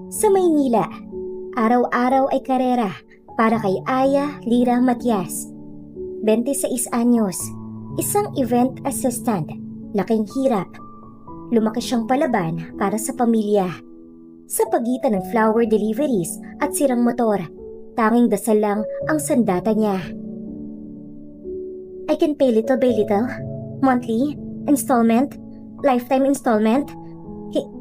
Sa Maynila, araw-araw ay karera para kay Aya Lira Matias. 26 anyos, isang event assistant, laking hirap. Lumaki siyang palaban para sa pamilya. Sa pagitan ng flower deliveries at sirang motor, tanging dasal lang ang sandata niya. I can pay little by little, monthly, installment, lifetime installment.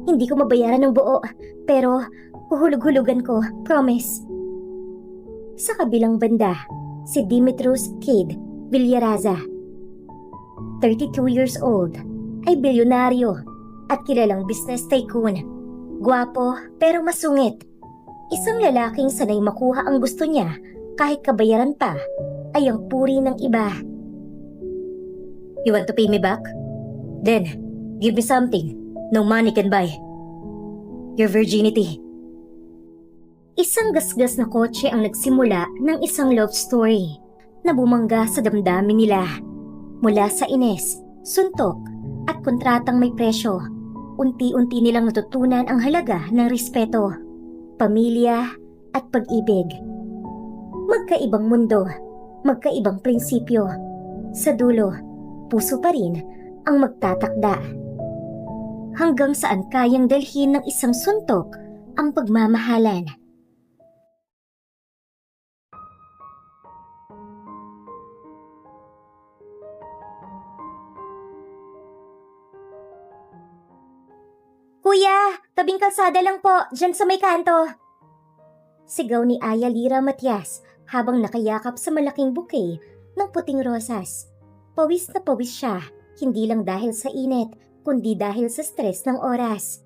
Hindi ko mabayaran ng buo, pero huhulog-hulugan ko, promise. Sa kabilang banda, si Dimitrios Kid Villaraza. 32 years old, ay bilyonaryo at kilalang business tycoon. Gwapo pero masungit. Isang lalaking sanay makuha ang gusto niya kahit kabayaran pa ay ang puri ng iba. You want to pay me back? Then, give me something no money can buy. Your virginity. Isang gasgas na kotse ang nagsimula ng isang love story na bumangga sa damdamin nila. Mula sa ines, suntok at kontratang may presyo, unti-unti nilang natutunan ang halaga ng respeto, pamilya at pag-ibig. Magkaibang mundo, magkaibang prinsipyo. Sa dulo, puso pa rin ang magtatakda. Hanggang saan kayang dalhin ng isang suntok ang pagmamahalan. Kuya, tabing kalsada lang po, dyan sa may kanto. Sigaw ni Aya Lira Matias habang nakayakap sa malaking bouquet ng puting rosas. Pawis na pawis siya, hindi lang dahil sa init, kundi dahil sa stress ng oras.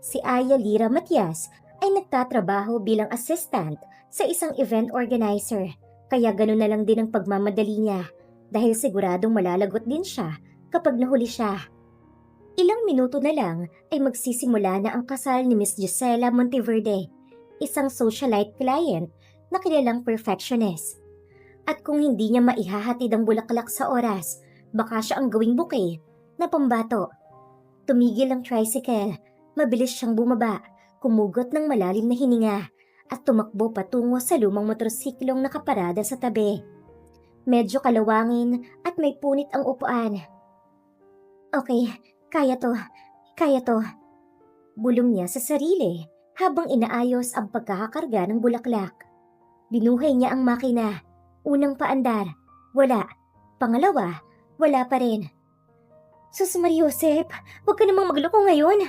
Si Aya Lira Matias ay nagtatrabaho bilang assistant sa isang event organizer, kaya ganun na lang din ang pagmamadali niya dahil siguradong malalagot din siya kapag nahuli siya. Ilang minuto na lang ay magsisimula na ang kasal ni Miss Gisela Monteverde, isang socialite client na kilalang perfectionist. At kung hindi niya maihahatid ang bulaklak sa oras, baka siya ang gawing bouquet na pambato. Tumigil ang tricycle, mabilis siyang bumaba, kumugot ng malalim na hininga at tumakbo patungo sa lumang motorsiklong nakaparada sa tabi. Medyo kalawangin at may punit ang upuan. Okay, kaya to. Bulong niya sa sarili habang inaayos ang pagkakakarga ng bulaklak. Binuhay niya ang makina. Unang paandar, wala. Pangalawa, wala pa rin. Sus Mariosep, huwag ka namang magloko ngayon.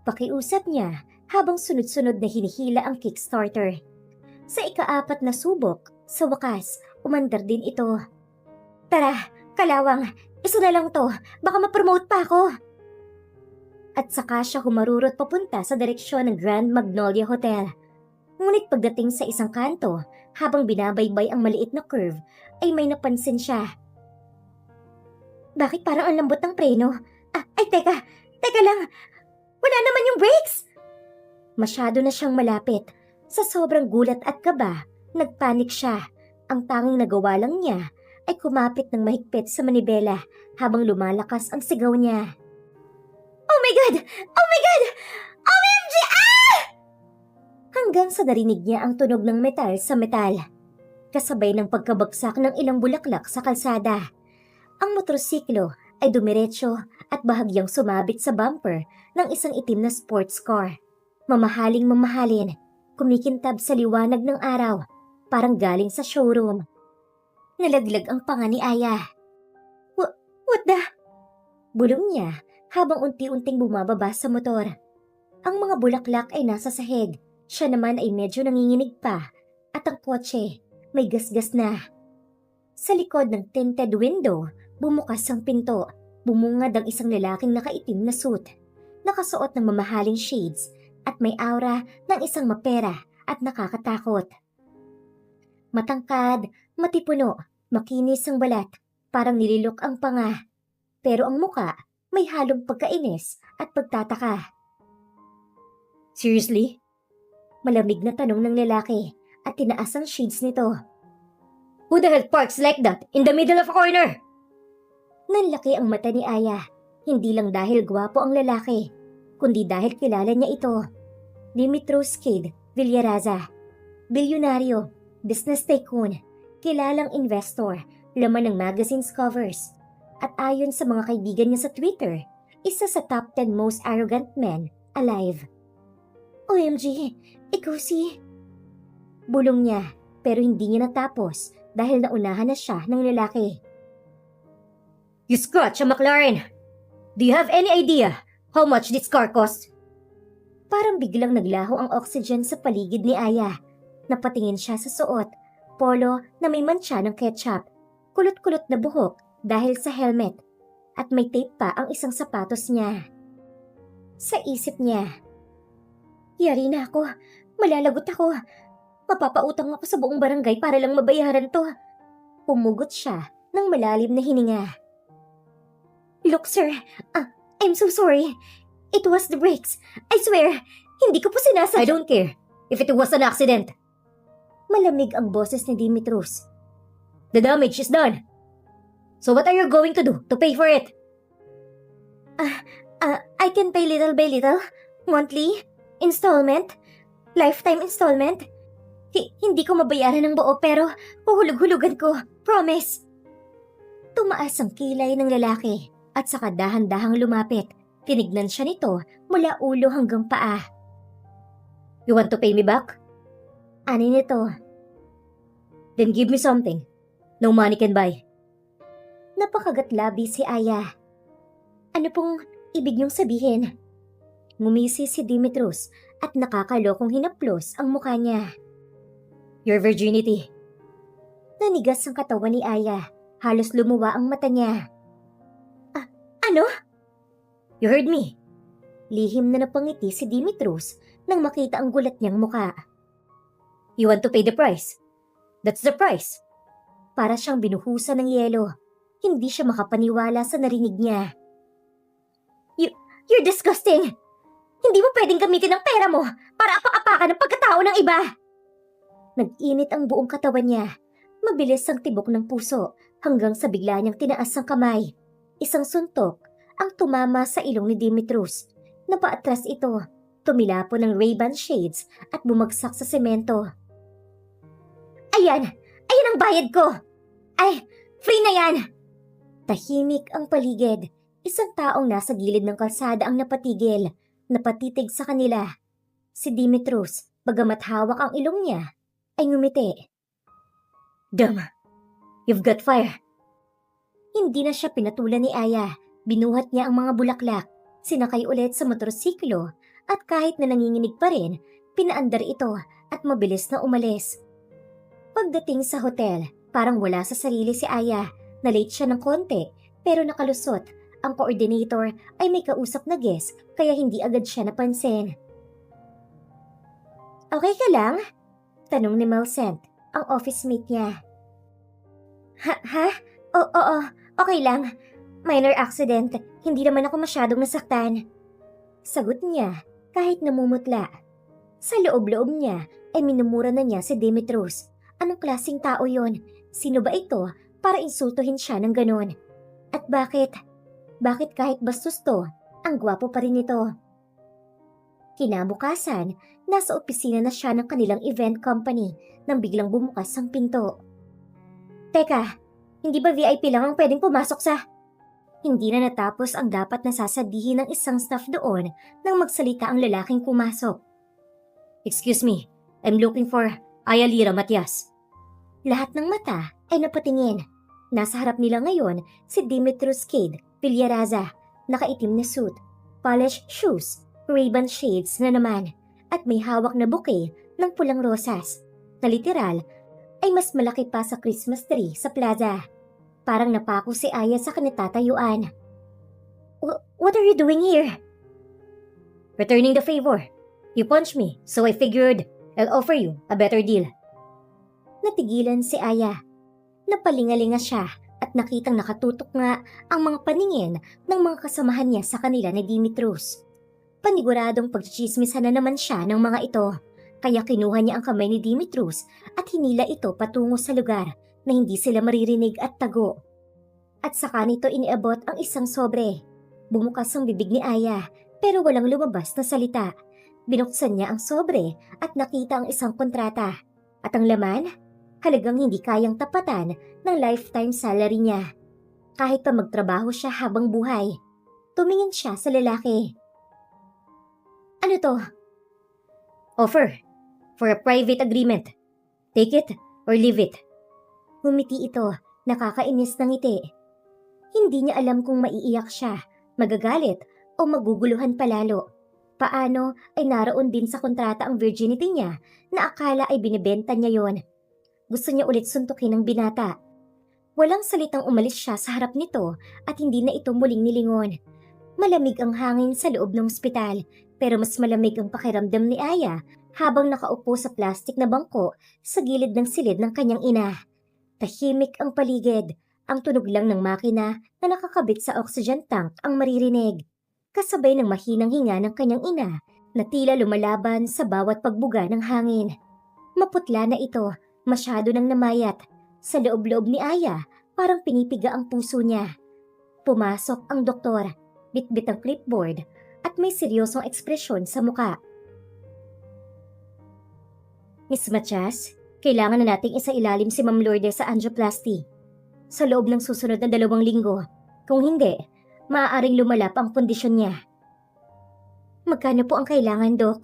Pakiusap niya habang sunod-sunod na hinihila ang kickstarter. Sa ika-4 na subok, sa wakas, umandar din ito. Tara, kalawang, isa na lang to, baka ma-promote pa ako. At saka siya humarurot papunta sa direksyon ng Grand Magnolia Hotel. Ngunit pagdating sa isang kanto, habang binabaybay ang maliit na curve, ay may napansin siya. Bakit parang ang lambot ng preno? Ay teka lang, wala naman yung brakes! Masyado na siyang malapit. Sa sobrang gulat at kaba, nagpanik siya. Ang tanging nagawa lang niya ay kumapit ng mahigpit sa manibela habang lumalakas ang sigaw niya. Oh my God! Oh my God! OMG! Hanggang sa narinig niya ang tunog ng metal sa metal. Kasabay ng pagkabagsak ng ilang bulaklak sa kalsada. Ang motorsiklo ay dumiretso at bahagyang sumabit sa bumper ng isang itim na sports car. Mamahaling mamahalin, kumikintab sa liwanag ng araw, parang galing sa showroom. Nalaglag ang panga ni Aya. What the? Bulong niya habang unti-unting bumababa sa motor. Ang mga bulaklak ay nasa sahig, siya naman ay medyo nanginginig pa at ang kotse may gasgas na. Sa likod ng tinted window, bumukas ang pinto. Bumungad ang isang lalaking nakaitim na suit. Nakasuot ng mamahaling shades at may aura ng isang mapera at nakakatakot. Matangkad, matipuno, makinis ang balat, parang nililok ang panga. Pero ang muka may halong pagkainis at pagtataka. Seriously? Malamig na tanong ng lalaki at tinaas ang shades nito. Who the hell parks like that in the middle of a corner? Nanlaki ang mata ni Aya, hindi lang dahil gwapo ang lalaki, kundi dahil kilala niya ito. Dimitros Cade Villaraza. Bilyonaryo, business tycoon, kilalang investor, laman ng magazine's covers. At ayon sa mga kaibigan niya sa Twitter, isa sa top 10 most arrogant men alive. OMG, ikaw si... Bulong niya, pero hindi niya natapos dahil naunahan na siya ng lalaki. You scratch a McLaren! Do you have any idea how much this car cost? Parang biglang naglaho ang oxygen sa paligid ni Aya. Napatingin siya sa suot, polo na may mantsa ng ketchup, kulot-kulot na buhok dahil sa helmet, at may tape pa ang isang sapatos niya. Sa isip niya, yari na ako, malalagot ako. Mapapautang ako sa buong barangay para lang mabayaran to. Pumugot siya ng malalim na hininga. Look sir, I'm so sorry. It was the brakes. I swear, hindi ko po sinasadya. I don't care if it was an accident. Malamig ang boses ni Dimitros. The damage is done. So what are you going to do to pay for it? I can pay little by little. Monthly, installment, lifetime installment. Hindi ko mabayaran ng buo pero huhulog-hulugan ko. Promise. Tumaas ang kilay ng lalaki at saka dahan-dahang lumapit. Tinignan siya nito mula ulo hanggang paa. You want to pay me back? Ani nito. Then give me something. No money can buy. Napakagatlabi si Aya. Ano pong ibig niyong sabihin? Ngumisi si Dimitros at nakakalokong hinaplos ang mukha niya. Your virginity. Nanigas ang katawan ni Aya. Halos lumuwa ang mata niya. Ano? You heard me. Lihim na napangiti si Dimitros nang makita ang gulat niyang muka. You want to pay the price? That's the price. Para siyang binuhusan ng yelo. Hindi siya makapaniwala sa narinig niya. You're disgusting! Hindi mo pwedeng gamitin ang pera mo para apak-apakan ang pagkatao ng iba! Nag-init ang buong katawan niya. Mabilis ang tibok ng puso hanggang sa bigla niyang tinaas ang kamay. Isang suntok ang tumama sa ilong ni Dimitros. Napaatras ito, tumilapo ng Ray-Ban shades at bumagsak sa semento. Ayan! Ayan ang bayad ko! Ay, free na yan! Tahimik ang paligid. Isang taong nasa gilid ng kalsada ang napatigil, napatitig sa kanila. Si Dimitros, bagamat hawak ang ilong niya, ay ngumiti. Damn! You've got fire! Hindi na siya pinatulan ni Aya. Binuhat niya ang mga bulaklak, sinakay ulit sa motorsiklo at kahit na nanginginig pa rin, pinaandar ito at mabilis na umalis. Pagdating sa hotel, parang wala sa sarili si Aya. Na-late siya ng konti pero nakalusot. Ang coordinator ay may kausap na guest kaya hindi agad siya napansin. Okay ka lang? Tanong ni Melcent, ang office mate niya. Ha? Oo, okay lang. Minor accident, hindi naman ako masyadong nasaktan. Sagot niya kahit namumutla. Sa loob-loob niya ay minumura na niya si Dimitros. Anong klaseng tao yon? Sino ba ito para insultuhin siya ng ganon? At bakit kahit bastos to, ang gwapo pa rin ito? Kinabukasan, nasa opisina na siya ng kanilang event company nang biglang bumukas ang pinto. Teka, hindi ba VIP lang ang pwedeng pumasok sa... Hindi na natapos ang dapat nasasabihin ng isang staff doon nang magsalita ang lalaking pumasok. Excuse me, I'm looking for Aya Lira Matias. Lahat ng mata ay napatingin. Nasa harap nila ngayon si Dimitros Cade Villaraza, nakaitim na suit, polished shoes, Ray-Ban shades na naman, at may hawak na bouquet ng pulang rosas, na literal ay mas malaki pa sa Christmas tree sa plaza. Parang napako si Aya sa kanitatayuan. What are you doing here? Returning the favor. You punched me, so I figured I'll offer you a better deal. Natigilan si Aya. Napalingalinga siya at nakitang nakatutok nga ang mga paningin ng mga kasamahan niya sa kanila ni Dimitros. Paniguradong pagchichismisan na naman siya ng mga ito, kaya kinuha niya ang kamay ni Dimitros at hinila ito patungo sa lugar na hindi sila maririnig at tago. At saka nito iniabot ang isang sobre. Bumukas ang bibig ni Aya pero walang lumabas na salita. Binuksan niya ang sobre at nakita ang isang kontrata. At ang laman? Halagang hindi kayang tapatan ng lifetime salary niya. Kahit pa magtrabaho siya habang buhay. Tumingin siya sa lalaki. Ano to? Offer. For a private agreement. Take it or leave it. Humiti ito, nakakainis ng ngiti. Hindi niya alam kung maiiyak siya, magagalit o maguguluhan palalo. Paano ay naroon din sa kontrata ang virginity niya na akala ay binibenta niya yon. Gusto niya ulit suntukin ang binata. Walang salitang umalis siya sa harap nito at hindi na ito muling nilingon. Malamig ang hangin sa loob ng ospital pero mas malamig ang pakiramdam ni Aya habang nakaupo sa plastik na bangko sa gilid ng silid ng kanyang ina. Tahimik ang paligid. Ang tunog lang ng makina na nakakabit sa oxygen tank ang maririnig. Kasabay ng mahinang hinga ng kanyang ina na tila lumalaban sa bawat pagbuga ng hangin. Maputla na ito, masyado nang namayat. Sa loob-loob ni Aya, parang pinipiga ang puso niya. Pumasok ang doktor, bitbit ang clipboard at may seryosong ekspresyon sa muka. Miss Matias, kailangan na nating isailalim si Ma'am Lourdes sa angioplasty. Sa loob ng susunod na 2 linggo. Kung hindi, maaaring lumalap ang kondisyon niya. Magkano po ang kailangan, Dok?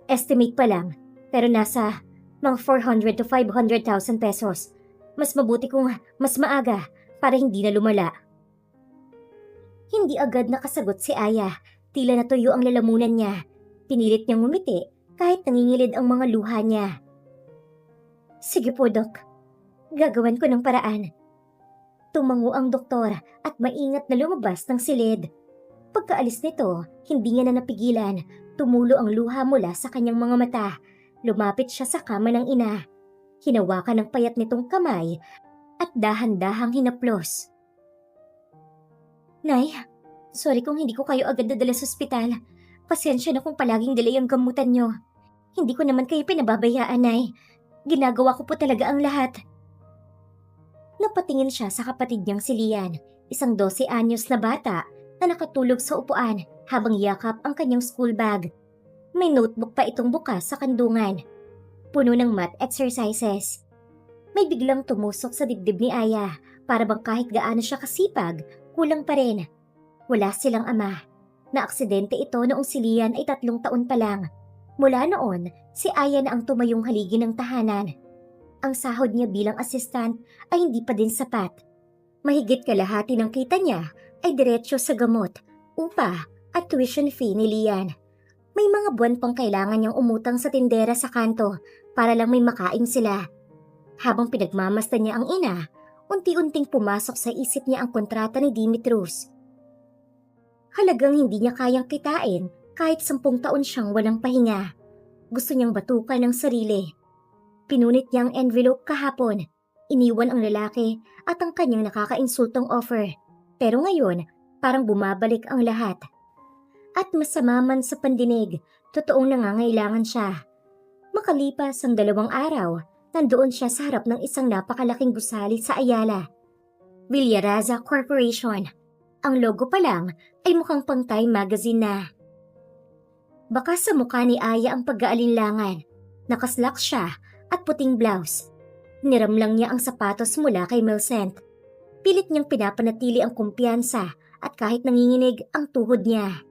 Estimate pa lang, pero nasa mga 400 to 500,000 pesos. Mas mabuti kung mas maaga para hindi na lumala. Hindi agad nakasagot si Aya. Tila natuyo ang lalamunan niya. Pinilit niyang ngumiti kahit nangingilid ang mga luha niya. Sige po, Dok. Gagawan ko ng paraan. Tumango ang doktor at maingat na lumabas ng silid. Pagkaalis nito, hindi niya na napigilan. Tumulo ang luha mula sa kanyang mga mata. Lumapit siya sa kama ng ina. Hinawakan ng payat nitong kamay at dahan-dahang hinaplos. Nay, sorry kung hindi ko kayo agad nadala sa ospital. Pasensya na kung palaging delay ang gamutan niyo. Hindi ko naman kayo pinababayaan, Nay. Ginagawa ko po talaga ang lahat. Napatingin siya sa kapatid niyang si Lian, isang 12 anyos na bata na nakatulog sa upuan habang yakap ang kanyang school bag. May notebook pa itong bukas sa kandungan. Puno ng math exercises. May biglang tumusok sa dibdib ni Aya para bang kahit gaano siya kasipag, kulang pa rin. Wala silang ama. Naaksidente ito noong si Lian ay 3 taon pa lang. Mula noon, si Aya na ang tumayong haligi ng tahanan. Ang sahod niya bilang assistant ay hindi pa din sapat. Mahigit kalahati ng kita niya ay diretsyo sa gamot, upa at tuition fee ni Lian. May mga buwan pang kailangan niyang umutang sa tindera sa kanto para lang may makain sila. Habang pinagmamasdan niya ang ina, unti-unting pumasok sa isip niya ang kontrata ni Dimitrios. Halagang hindi niya kayang kitain kahit 10 taon siyang walang pahinga. Gusto niyang batukan ng sarili. Pinunit niya ang envelope kahapon. Iniwan ang lalaki at ang kanyang nakakainsultong offer. Pero ngayon, parang bumabalik ang lahat. At masama man sa pandinig, totoong nangangailangan siya. Makalipas ang 2 araw, nandoon siya sa harap ng isang napakalaking gusali sa Ayala. Villaraza Corporation. Ang logo pa lang ay mukhang pang-Time magazine na. Baka sa mukha ni Aya ang pag-aalinlangan. Nakaslacks siya at puting blouse. Niramlang niya ang sapatos mula kay Milcent. Pilit niyang pinapanatili ang kumpiyansa at kahit nanginginig ang tuhod niya.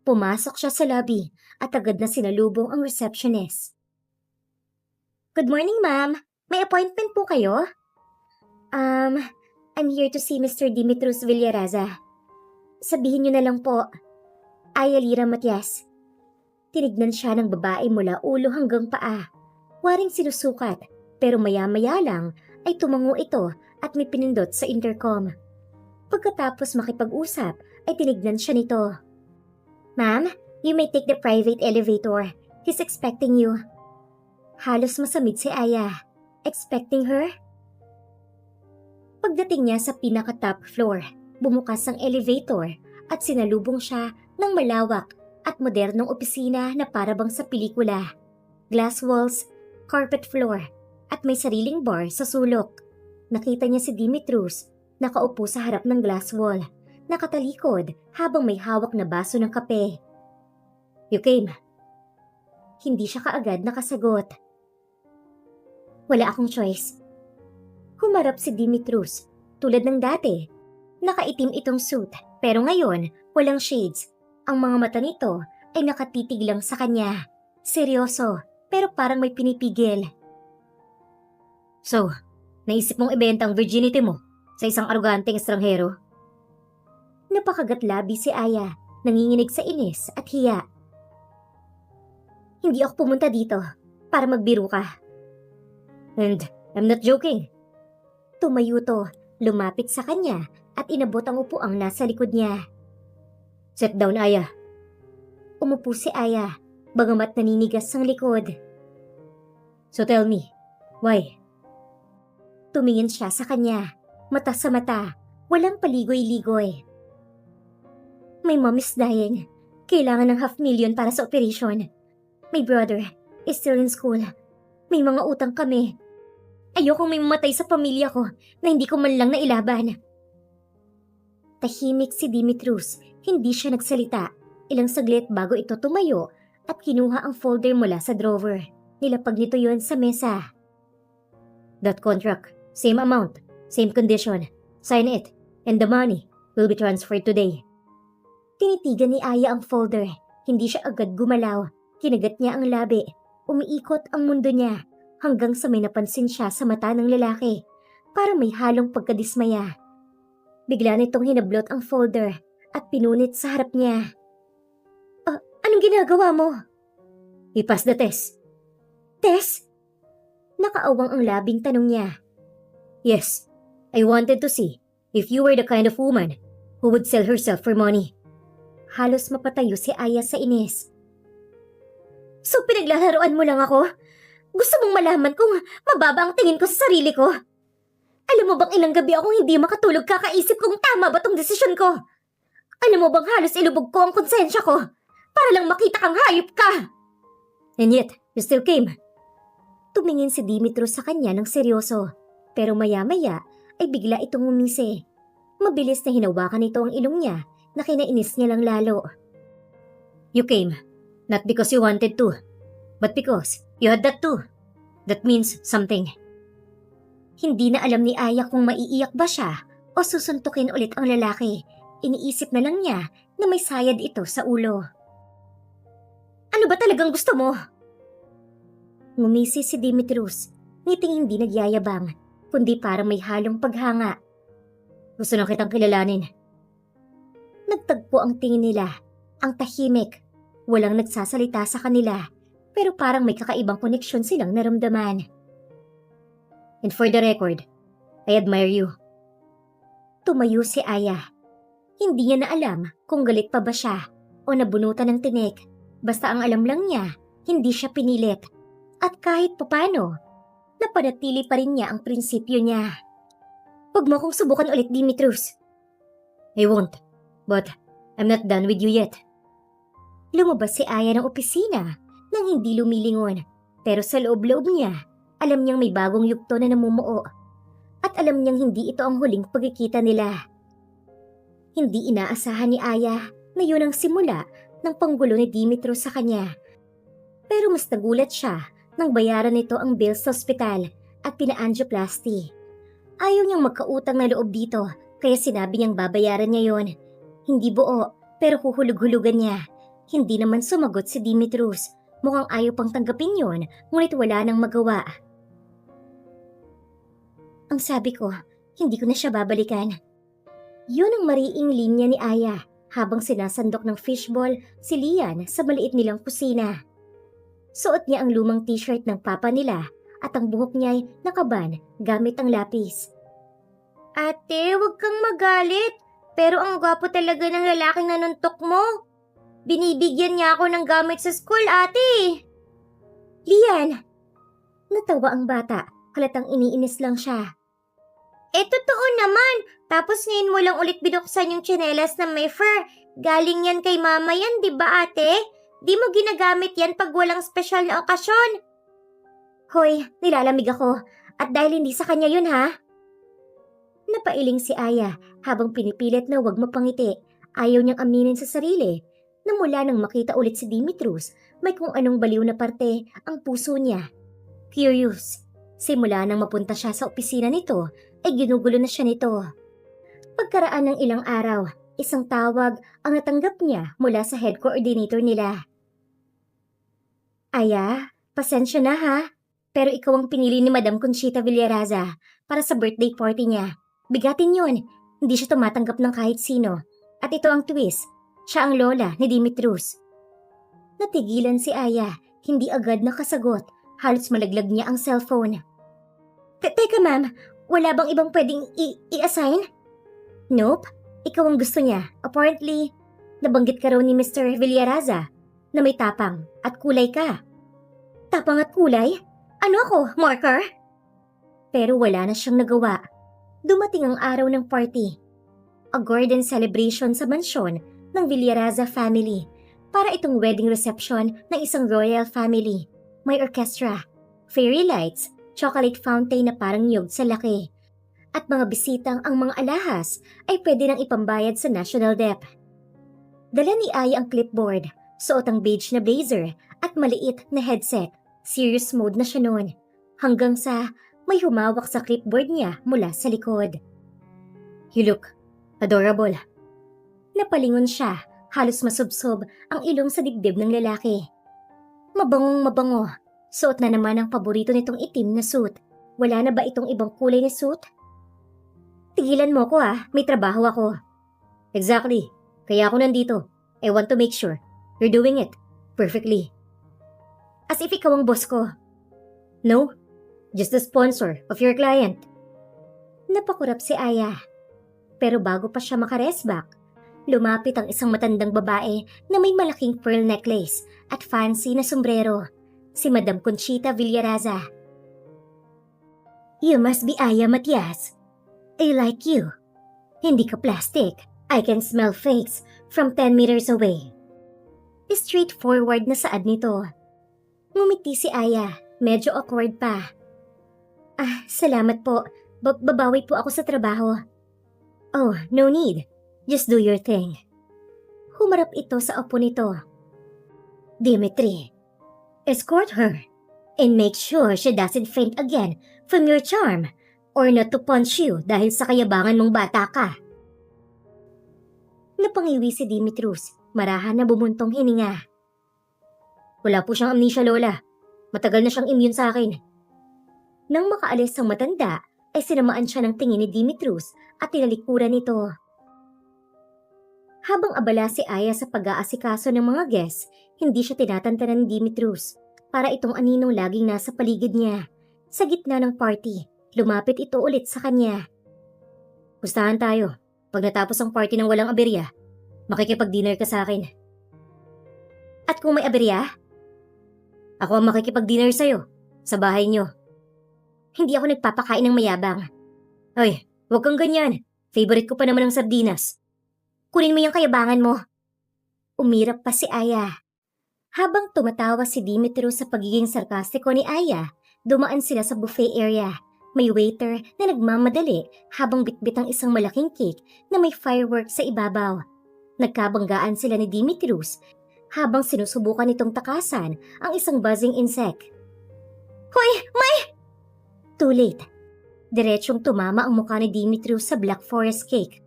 Pumasok siya sa lobby at agad na sinalubong ang receptionist. Good morning, ma'am. May appointment po kayo? I'm here to see Mr. Dimitrios Villaraza. Sabihin niyo na lang po, Aya Lira Matias. Tinignan siya ng babae mula ulo hanggang paa. Waring sinusukat, pero maya-maya lang ay tumango ito at may pinindot sa intercom. Pagkatapos makipag-usap, ay tinignan siya nito. Ma'am, you may take the private elevator. He's expecting you. Halos masamid si Aya. Expecting her? Pagdating niya sa pinaka-top floor, bumukas ang elevator at sinalubong siya ng malawak at modernong opisina na parabang sa pelikula. Glass walls, carpet floor, at may sariling bar sa sulok. Nakita niya si Dimitrios, nakaupo sa harap ng glass wall, nakatalikod habang may hawak na baso ng kape. You came. Hindi siya kaagad nakasagot. Wala akong choice. Humarap si Dimitrios tulad ng dati. Nakaitim itong suit pero ngayon walang shades. Ang mga mata nito ay nakatitig lang sa kanya. Seryoso pero parang may pinipigil. So, naisip mong ibenta ang virginity mo sa isang aroganteng estranghero? Napakagatlabi si Aya, nanginginig sa inis at hiya. Hindi ako pumunta dito para magbiro ka. And I'm not joking. Tumayo to, lumapit sa kanya at inabot ang upuang nasa likod niya. Sit down, Aya. Umupo si Aya, bagamat naninigas ang likod. So tell me, why? Tumingin siya sa kanya, mata sa mata, walang paligoy-ligoy. My mom is dying. Kailangan ng $500,000 para sa operation. My brother is still in school. May mga utang kami. Ayokong may mamatay sa pamilya ko na hindi ko man lang nailaban. Tahimik si Dimitrios, hindi siya nagsalita. Ilang saglit bago ito tumayo at kinuha ang folder mula sa drawer. Nilapag nito yon sa mesa. That contract, same amount, same condition. Sign it, and the money will be transferred today. Tinitigan ni Aya ang folder. Hindi siya agad gumalaw. Kinagat niya ang labi. Umiikot ang mundo niya hanggang sa may napansin siya sa mata ng lalaki. Parang may halong pagkadismaya. Bigla nitong hinablot ang folder at pinunit sa harap niya. Anong ginagawa mo? I-pass the test. Test? Nakaawang ang labing tanong niya. Yes, I wanted to see if you were the kind of woman who would sell herself for money. Halos mapatayo si Aya sa inis. So pinaglalaroan mo lang ako? Gusto mong malaman kung mababa ang tingin ko sa sarili ko? Alam mo bang ilang gabi akong hindi makatulog kakaisip kung tama ba tong desisyon ko? Alam mo bang halos ilubog ko ang konsensya ko para lang makita kang hayop ka? And yet, you still came. Tumingin si Dimitrios sa kanya ng seryoso, pero maya-maya ay bigla itong umisi. Mabilis na hinawakan nito ang ilong niya na kinainis niya lang lalo. You came, not because you wanted to, but because you had that too. That means something. Hindi na alam ni Aya kung maiiyak ba siya o susuntukin ulit ang lalaki. Iniisip na lang niya na may sayad ito sa ulo. Ano ba talagang gusto mo? Ngumisi si Dimitrios, ngiting hindi nagyayabang, kundi parang may halong paghanga. Gusto na kitang kilalanin. Nagtagpo ang tingin nila, ang tahimik. Walang nagsasalita sa kanila, pero parang may kakaibang koneksyon silang naramdaman. And for the record, I admire you. Tumayo si Aya. Hindi niya na alam kung galit pa ba siya o nabunutan ng tinik. Basta ang alam lang niya, hindi siya pinilit. At kahit papano, napanatili pa rin niya ang prinsipyo niya. Huwag mo akong subukan ulit, Dimitrios. I won't, but I'm not done with you yet. Lumabas si Aya ng opisina nang hindi lumilingon. Pero sa loob-loob niya, alam niyang may bagong yugto na namumuo. At alam niyang hindi ito ang huling pagkikita nila. Hindi inaasahan ni Aya na yun ang simula ng panggulo ni Dimitrios sa kanya. Pero mas nagulat siya nang bayaran nito ang bills sa ospital at pina-angioplasty. Ayaw niyang magkautang na loob dito kaya sinabi niyang babayaran niya yon. Hindi buo pero huhulug-hulugan niya. Hindi naman sumagot si Dimitrios. Mukhang ayaw pang tanggapin yon ngunit wala nang magawa. Ang sabi ko, hindi ko na siya babalikan. Yun ang mariing linya ni Aya habang sinasandok ng fishball si Lian sa maliit nilang kusina. Suot niya ang lumang t-shirt ng papa nila at ang buhok niya ay nakaban gamit ang lapis. Ate, huwag kang magalit. Pero ang gwapo talaga ng lalaking nanuntok mo. Binibigyan niya ako ng gamit sa school, ate. Lian! Natawa ang bata. Halatang iniinis lang siya. Totoo naman. Tapos ngayon mo lang ulit binuksan yung tsinelas na may fur. Galing yan kay mama yan, di ba ate? Di mo ginagamit yan pag walang special na okasyon. Hoy, nilalamig ako. At dahil hindi sa kanya yun ha? Napailing si Aya habang pinipilit na huwag mapangiti. Ayaw niyang aminin sa sarili na mula nang makita ulit si Dimitrios, may kung anong baliw na parte ang puso niya. Curious. Simula nang mapunta siya sa opisina nito, ay ginugulo na siya nito. Pagkaraan ng ilang araw, isang tawag ang natanggap niya mula sa head coordinator nila. Aya, pasensya na ha, pero ikaw ang pinili ni Madam Conchita Villaraza para sa birthday party niya. Bigatin yun, hindi siya tumatanggap ng kahit sino. At ito ang twist, siya ang lola ni Dimitrios. Natigilan si Aya, hindi agad nakasagot, halos malaglag niya ang cellphone. Teka ma'am, wala bang ibang pwedeng i-assign? Nope, ikaw ang gusto niya. Apparently, nabanggit ka raw ni Mr. Villaraza na may tapang at kulay ka. Tapang at kulay? Ano ako, marker? Pero wala na siyang nagawa. Dumating ang araw ng party. A garden celebration sa mansyon ng Villaraza family para itong wedding reception ng isang royal family. May orchestra, fairy lights, chocolate fountain na parang niyog sa laki. At mga bisitang ang mga alahas ay pwede nang ipambayad sa national debt. Dala ni Aya ang clipboard, suot ang beige na blazer at maliit na headset. Serious mode na siya noon. Hanggang sa may humawak sa clipboard niya mula sa likod. You look adorable. Napalingon siya, halos masubsob ang ilong sa dibdib ng lalaki. Mabangong mabango. Suot na naman ang paborito nitong itim na suit. Wala na ba itong ibang kulay na suit? Tigilan mo ko may trabaho ako. Exactly, kaya ako nandito. I want to make sure you're doing it perfectly. As if ikaw ang boss ko. No, just the sponsor of your client. Napakurap si Aya. Pero bago pa siya makaresback, lumapit ang isang matandang babae na may malaking pearl necklace at fancy na sombrero. Si Madam Conchita Villaraza. You must be Aya Matias. I like you. Hindi ka plastic. I can smell fakes from 10 meters away. Straightforward na saad nito. Ngumiti si Aya, medyo awkward pa. Salamat po. Babawi po ako sa trabaho. Oh, no need. Just do your thing. Humarap ito sa apo nito. Dimitri, escort her and make sure she doesn't faint again from your charm or not to punch you dahil sa kayabangan mong bata ka. Napangiwi si Dimitrios, marahan na bumuntong hininga. Wala po siyang amnesia, Lola. Matagal na siyang immune sa akin. Nang makaalis ang matanda, ay sinamaan siya ng tingin ni Dimitrios at tinalikuran nito. Habang abala si Aya sa pag-aasikaso ng mga guests, hindi siya tinatantanan ni Dimitrios para itong aninong laging nasa paligid niya. Sa gitna ng party, lumapit ito ulit sa kanya. Pustahan tayo. Pag natapos ang party ng walang aberya, makikipag-dinner ka sa akin. At kung may aberya? Ako ang makikipag-dinner sa'yo, sa bahay niyo. Hindi ako nagpapakain ng mayabang. Hoy, huwag kang ganyan. Favorite ko pa naman ang sardinas. Kunin mo yung kayabangan mo. Umirap pa si Aya. Habang tumatawa si Dimitrios sa pagiging sarkastiko ni Aya, dumaan sila sa buffet area. May waiter na nagmamadali habang bitbit ang isang malaking cake na may fireworks sa ibabaw. Nagkabanggaan sila ni Dimitrios habang sinusubukan nitong takasan ang isang buzzing insect. Hoy, may! Too late. Diretsyong tumama ang mukha ni Dimitrios sa Black Forest cake.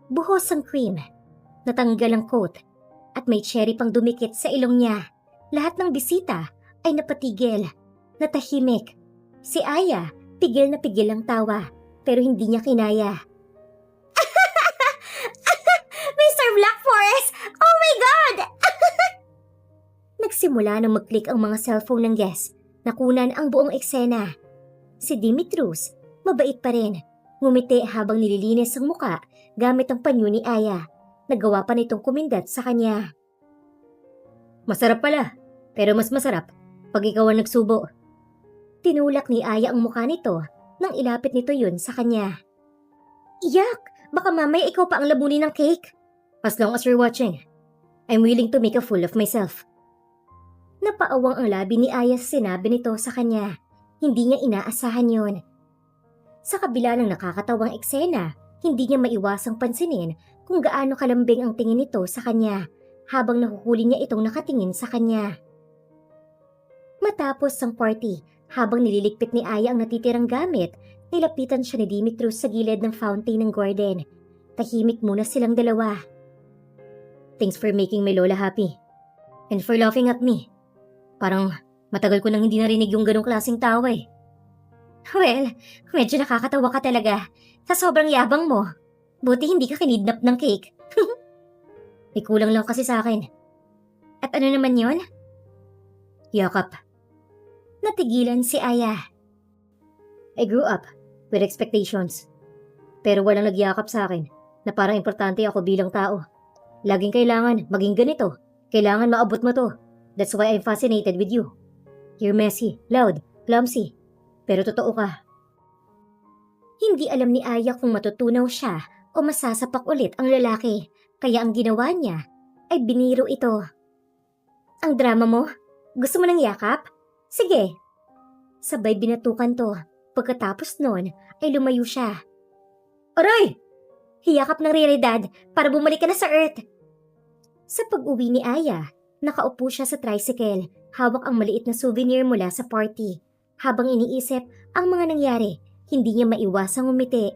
Buhos ang cream. Natanggal ang coat. At may cherry pang dumikit sa ilong niya. Lahat ng bisita ay napatigil. Natahimik. Si Aya, pigil na pigil ang tawa. Pero hindi niya kinaya. Mr. Black Forest! Oh my God! Nagsimula nang mag-click ang mga cellphone ng guests. Nakunan ang buong eksena. Si Dimitrios, mabait pa rin. Ngumiti habang nililinis ang muka gamit ang panyo ni Aya. Nagawa pa nitong kumindat sa kanya. Masarap pala, pero mas masarap pag ikaw ang nagsubo. Tinulak ni Aya ang mukha nito nang ilapit nito yun sa kanya. Iyak! Baka mamaya ikaw pa ang lamunin ng cake. As long as you're watching, I'm willing to make a fool of myself. Napaawang ang labi ni Aya sa sinabi nito sa kanya. Hindi niya inaasahan yun. Sa kabila ng nakakatawang eksena, hindi niya maiwasang pansinin kung gaano kalambing ang tingin nito sa kanya habang nahuhuli niya itong nakatingin sa kanya. Matapos ang party, habang nililigpit ni Aya ang natitirang gamit, nilapitan siya ni Dimitrios sa gilid ng fountain ng garden. Tahimik muna silang dalawa. Thanks for making my lola happy. And for laughing at me. Parang matagal ko nang hindi narinig yung ganong klaseng tawa eh. Well, medyo nakakatawa ka talaga. Sa sobrang yabang mo. Buti hindi ka kinidnap ng cake. May kulang lang kasi sa akin. At ano naman yon? Yakap. Natigilan si Aya. I grew up with expectations. Pero walang nagyakap sa akin na parang importante ako bilang tao. Laging kailangan maging ganito. Kailangan maabot mo to. That's why I'm fascinated with you. You're messy, loud, clumsy. Pero totoo ka. Hindi alam ni Aya kung matutunaw siya o masasapak ulit ang lalaki. Kaya ang ginawa niya ay biniro ito. Ang drama mo? Gusto mo ng yakap? Sige. Sabay binatukan to. Pagkatapos nun ay lumayo siya. Aray! Hiyakap ng realidad para bumalik ka na sa Earth. Sa pag-uwi ni Aya, nakaupo siya sa tricycle, hawak ang maliit na souvenir mula sa party. Habang iniisip ang mga nangyari, hindi niya maiwasang umiti.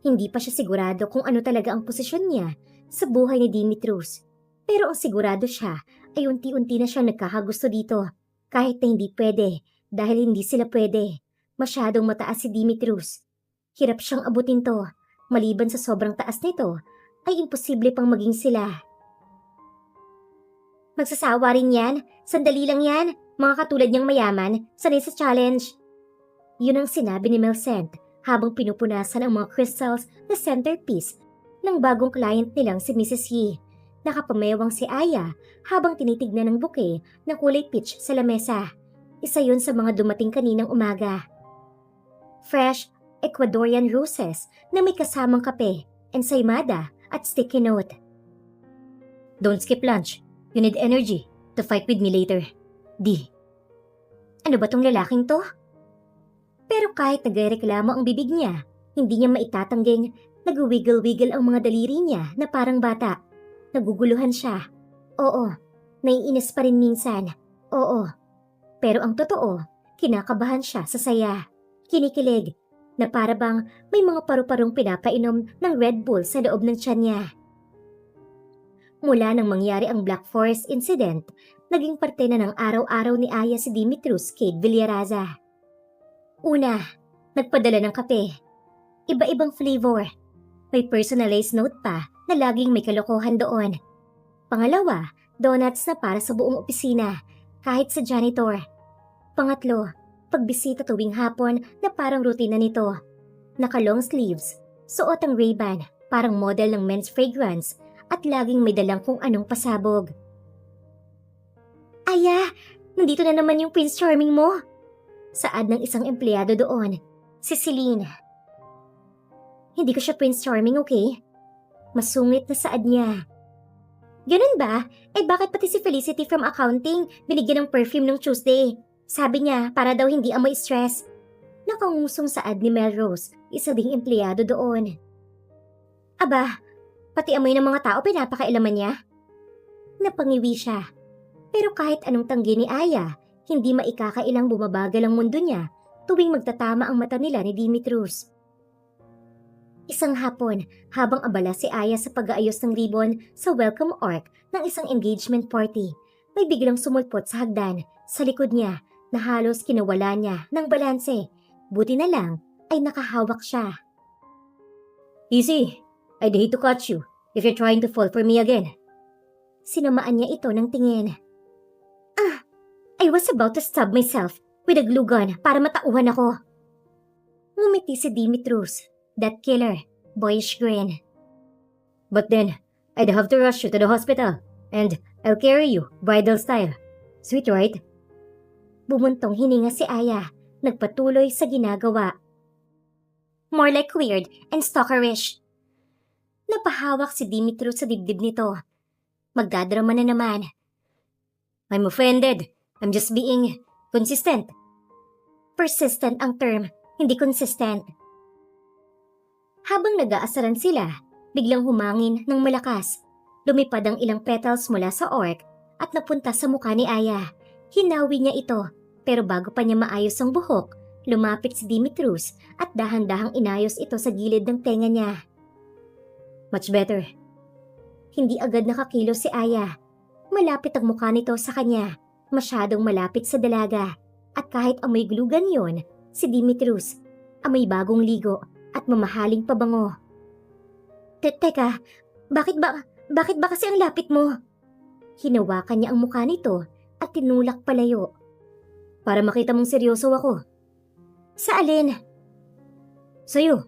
Hindi pa siya sigurado kung ano talaga ang posisyon niya sa buhay ni Dimitrios. Pero ang sigurado siya ay unti-unti na siyang nagkakagusto dito. Kahit na hindi pwede, dahil hindi sila pwede. Masyadong mataas si Dimitrios. Hirap siyang abutin to. Maliban sa sobrang taas nito, ay imposible pang maging sila. Magsasawa rin yan. Sandali lang yan. Mga katulad niyang mayaman, sanay sa challenge. Yun ang sinabi ni Millicent habang pinupunasan ang mga crystals na centerpiece ng bagong client nilang si Mrs. Yi. Nakapamewang si Aya habang tinitignan ng bouquet na kulay peach sa lamesa. Isa yun sa mga dumating kaninang umaga. Fresh, Ecuadorian roses na may kasamang kape, ensaymada at sticky note. Don't skip lunch. You need energy to fight with me later. D. Ano ba tong lalaking to? Pero kahit nagreklamo ang bibig niya, hindi niya maitatangging nag-wiggle-wiggle ang mga daliri niya na parang bata. Naguguluhan siya. Oo, naiinis pa rin minsan. Oo. Pero ang totoo, kinakabahan siya sa saya. Kinikilig na para bang may mga paru-parong pinapainom ng Red Bull sa loob ng tiyan niya. Mula nang mangyari ang Black Forest incident, naging parte na ng araw-araw ni Aya si Dimitrios Kate Villaraza. Una, nagpadala ng kape. Iba-ibang flavor. May personalized note pa na laging may kalokohan doon. Pangalawa, donuts na para sa buong opisina, kahit sa janitor. Pangatlo, pagbisita tuwing hapon na parang rutina nito. Naka-long sleeves, suot ang Ray-Ban, parang model ng men's fragrance, at laging may dalang kung anong pasabog. Aya, nandito na naman yung Prince Charming mo. Saad ng isang empleyado doon, si Celine. Hindi ko siya Prince Charming, okay? Masungit na saad niya. Ganun ba? Eh bakit pati si Felicity from accounting binigyan ng perfume ng Tuesday? Sabi niya para daw hindi amoy stress. Nakangusong saad ni Melrose, isa ding empleyado doon. Aba, pati amoy ng mga tao pinapakailaman niya? Napangiwi siya. Pero kahit anong tanggi ni Aya, hindi maikakailang bumabagal ang mundo niya tuwing magtatama ang mata nila ni Dimitrios. Isang hapon, habang abala si Aya sa pag-aayos ng ribbon sa welcome arc ng isang engagement party, may biglang sumulpot sa hagdan sa likod niya na halos kinawala niya ng balanse. Buti na lang ay nakahawak siya. Easy, I'd hate to catch you if you're trying to fall for me again. Sinamaan niya ito ng tingin. I was about to stab myself with a glue gun para matauhan ako. Ngumiti si Dimitrios, that killer, boyish grin. But then, I'd have to rush you to the hospital and I'll carry you bridal style. Sweet, right? Bumuntong hininga si Aya, nagpatuloy sa ginagawa. More like weird and stalkerish. Napahawak si Dimitrios sa dibdib nito. Magdadrama na naman. I'm offended. I'm just being consistent. Persistent ang term, hindi consistent. Habang nag-aasaran sila, biglang humangin ng malakas. Lumipad ang ilang petals mula sa orc at napunta sa mukha ni Aya. Hinawi niya ito, pero bago pa niya maayos ang buhok, lumapit si Dimitrios at dahan-dahang inayos ito sa gilid ng tenga niya. Much better. Hindi agad nakakilos si Aya. Malapit ang mukha nito sa kanya, masyadong malapit sa dalaga. At kahit amoy glugan yon, si Dimitrios, amoy bagong ligo at mamahaling pabango. Teka, bakit ba kasi ang lapit mo? Hinawakan niya ang mukha nito at tinulak palayo. Para makita mong seryoso ako. Sa alin? Sa'yo.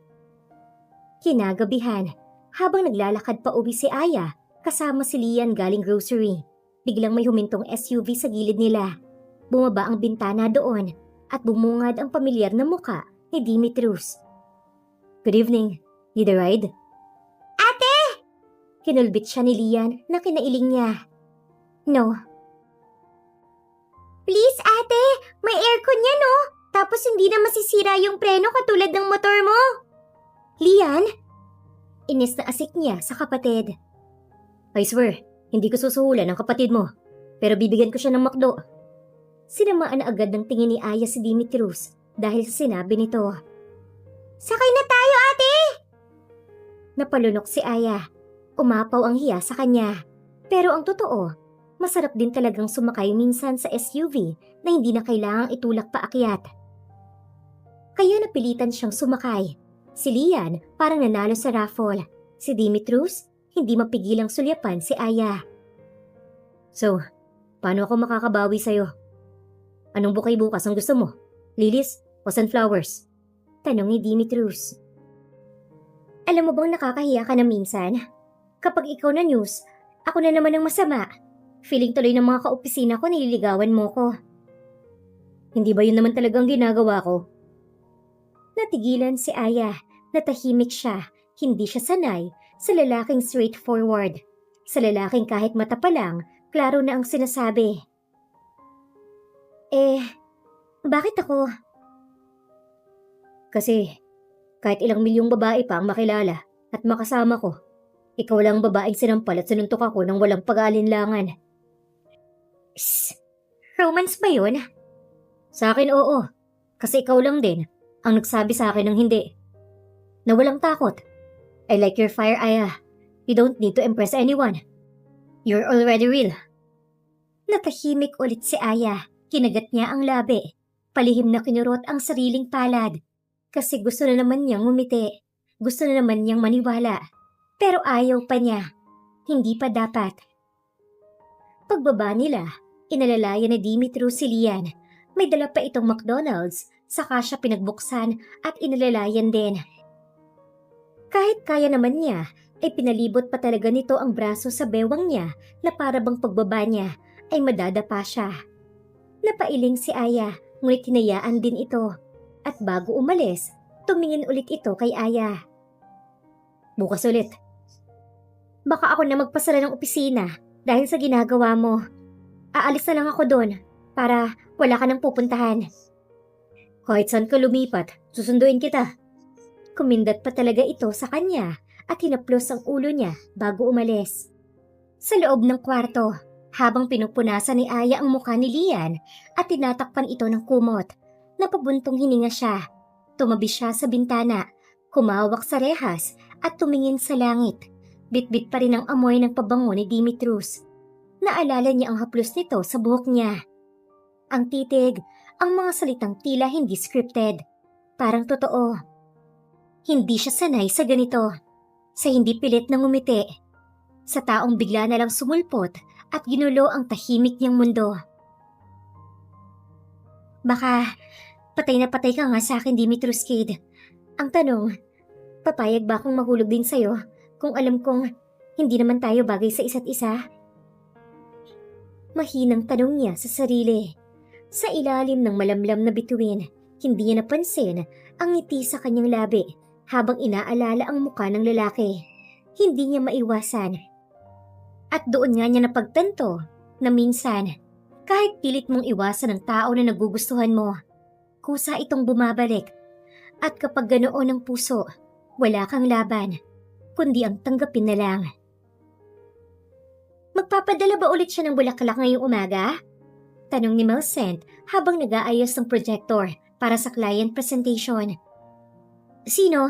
Kinagabihan, habang naglalakad pa uwi si Aya, kasama si Lian galing grocery. Biglang may humintong SUV sa gilid nila. Bumaba ang bintana doon at bumungad ang pamilyar na muka ni Dimitrios. Good evening. Need a ride? Ate! Kinulbit siya ni Lian na kinailing niya. No. Please, ate! May aircon yan, oh! Tapos hindi na masisira yung preno katulad ng motor mo. Lian? Inis na asik niya sa kapatid. I swear, hindi ko susuhulan ang kapatid mo. Pero bibigyan ko siya ng McDo. Sinamaan na agad ng tingin ni Aya si Dimitrios dahil sa sinabi nito. Sakay na tayo, ate! Napalunok si Aya. Umapaw ang hiya sa kanya. Pero ang totoo, masarap din talagang sumakay minsan sa SUV na hindi na kailangang itulak paakyat. Kaya napilitan siyang sumakay. Si Lian parang nanalo sa raffle. Si Dimitrios, hindi mapigilang sulyapan si Aya. So, paano ako makakabawi sa'yo? Anong bukay bukas ang gusto mo? Lilies o sunflowers? Tanong ni Dimitrios. Alam mo bang nakakahiya ka na minsan? Kapag ikaw na news, ako na naman ang masama. Feeling tuloy ng mga kaopisina ko nililigawan mo ko. Hindi ba yun naman talagang ginagawa ko? Natigilan si Aya. Natahimik siya. Hindi siya sanay sa lalaking straightforward. Sa lalaking kahit mata pa lang, klaro na ang sinasabi. Bakit ako? Kasi, kahit ilang milyong babae pa ang makilala at makasama ko, ikaw lang babaeng sinampal at sinuntok ako ng walang pag-aalinlangan. Shhh! Romance ba yun? Sa akin oo, kasi ikaw lang din ang nagsabi sa akin ng hindi. Na walang takot. I like your fire, Aya. You don't need to impress anyone. You're already real. Natahimik ulit si Aya. Kinagat niya ang labi. Palihim na kinurot ang sariling palad. Kasi gusto na naman niyang ngumiti. Gusto na naman niyang maniwala. Pero ayaw pa niya. Hindi pa dapat. Pagbaba nila, inalalayan ni Dimitrios si Lian. May dala pa itong McDonald's, saka siya pinagbuksan at inalalayan din. Kahit kaya naman niya, ay pinalibot pa talaga nito ang braso sa bewang niya na para bang pagbaba niya ay madadapa siya. Napailing si Aya, ngunit hinayaan din ito. At bago umalis, tumingin ulit ito kay Aya. Bukas ulit. Baka ako na magpasara ng opisina dahil sa ginagawa mo. Aalis na lang ako doon para wala ka nang pupuntahan. Kahit saan ka lumipat, susunduin kita. Kumindat pa talaga ito sa kanya at hinaplos ang ulo niya bago umalis. Sa loob ng kwarto, habang pinupunasan ni Aya ang mukha ni Lian at tinatakpan ito ng kumot, napabuntong hininga siya. Tumabi siya sa bintana, kumawak sa rehas at tumingin sa langit. Bitbit pa rin ang amoy ng pabango ni Dimitrios. Naalala niya ang haplos nito sa buhok niya. Ang titig, ang mga salitang tila hindi scripted. Parang totoo. Hindi siya sanay sa ganito. Sa hindi pilit na ngumiti. Sa taong bigla na lang sumulpot at ginulo ang tahimik niyang mundo. Baka patay na patay ka nga sa akin, Dimitrios Kid. Ang tanong, papayag ba akong mahulog din sa'yo kung alam kong hindi naman tayo bagay sa isa't isa? Mahinang tanong niya sa sarili. Sa ilalim ng malamlam na bituin, hindi niya napansin ang ngiti sa kanyang labi habang inaalala ang mukha ng lalaki. Hindi niya maiwasan. At doon nga niya napagtanto na minsan, kahit pilit mong iwasan ang tao na nagugustuhan mo, kusa itong bumabalik. At kapag ganoon ang puso, wala kang laban, kundi ang tanggapin na lang. Magpapadala ba ulit siya ng bulaklak ngayong umaga? Tanong ni Millicent habang nag-aayos ng projector para sa client presentation. Sino?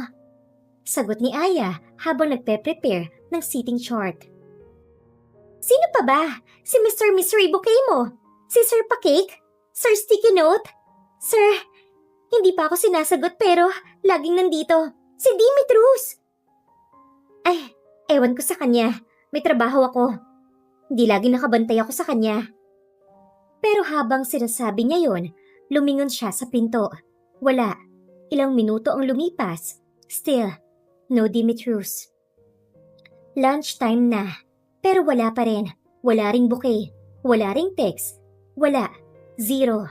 Sagot ni Aya habang nagpe-prepare ng seating chart. Sino pa ba? Si Mr. Mystery Bouquet mo? Si Sir Cake? Sir Sticky Note? Sir, hindi pa ako sinasagot pero laging nandito. Si Dimitrus! Ay, ewan ko sa kanya. May trabaho ako. Hindi lagi nakabantay ako sa kanya. Pero habang sinasabi niya yon, lumingon siya sa pinto. Wala. Ilang minuto ang lumipas. Still, no Dimitrus. Lunchtime na. Pero wala pa rin. Wala ring bouquet. Wala ring text. Wala. Zero.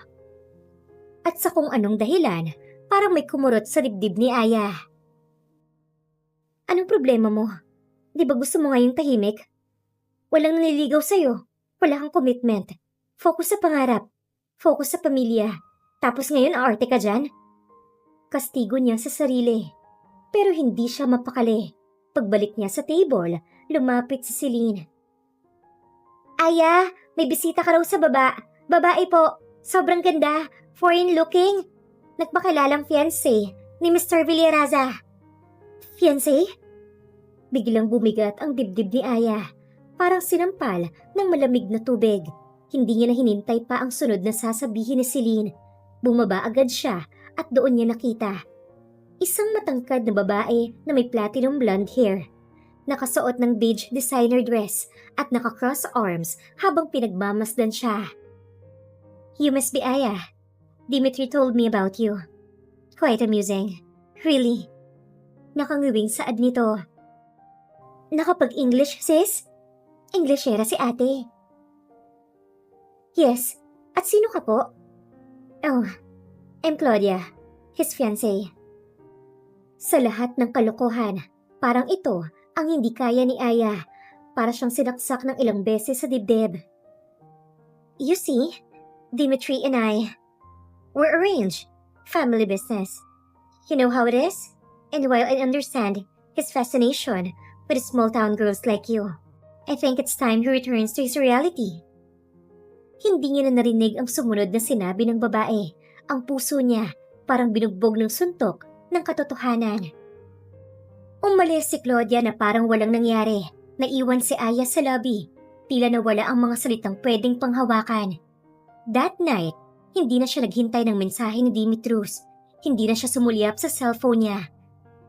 At sa kung anong dahilan, parang may kumurot sa dibdib ni Aya. Anong problema mo? Di ba gusto mo ngayong tahimik? Walang naliligaw sa'yo. Wala kang commitment. Focus sa pangarap. Focus sa pamilya. Tapos ngayon aarte ka dyan? Kastigo niya sa sarili. Pero hindi siya mapakali. Pagbalik niya sa table, lumapit si Celine. Aya, may bisita ka raw sa baba. Babae po. Sobrang ganda. Foreign looking. Nagpakilalang fiancé ni Mr. Villaraza. Fiancé? Biglang bumigat ang dibdib ni Aya. Parang sinampal ng malamig na tubig. Hindi niya na hinintay pa ang sunod na sasabihin ni Celine. Bumaba agad siya at doon niya nakita. Isang matangkad na babae na may platinum blonde hair. Nakasuot ng beige designer dress at naka-cross arms habang pinagmamasdan siya. You must be Aya. Dimitri told me about you. Quite amusing. Really. Nakangiwing saad nito. Nakapag-English, sis? Englishera si ate. Yes. At sino ka po? Oh, I'm Claudia, his fiancée. Sa lahat ng kalokohan, parang ito ang hindi kaya ni Aya. Para siyang sinaksak ng ilang beses sa dibdib. You see, Dimitri and I, we're arranged. Family business. You know how it is? And while I understand his fascination with small-town girls like you, I think it's time he returns to his reality. Hindi niya na narinig ang sumunod na sinabi ng babae. Ang puso niya parang binugbog ng suntok ng katotohanan. Umalis si Claudia na parang walang nangyari. Naiwan si Aya sa lobby. Tila nawala ang mga salitang pwedeng panghawakan. That night, hindi na siya naghintay ng mensahe ni Dimitrus. Hindi na siya sumulyap sa cellphone niya.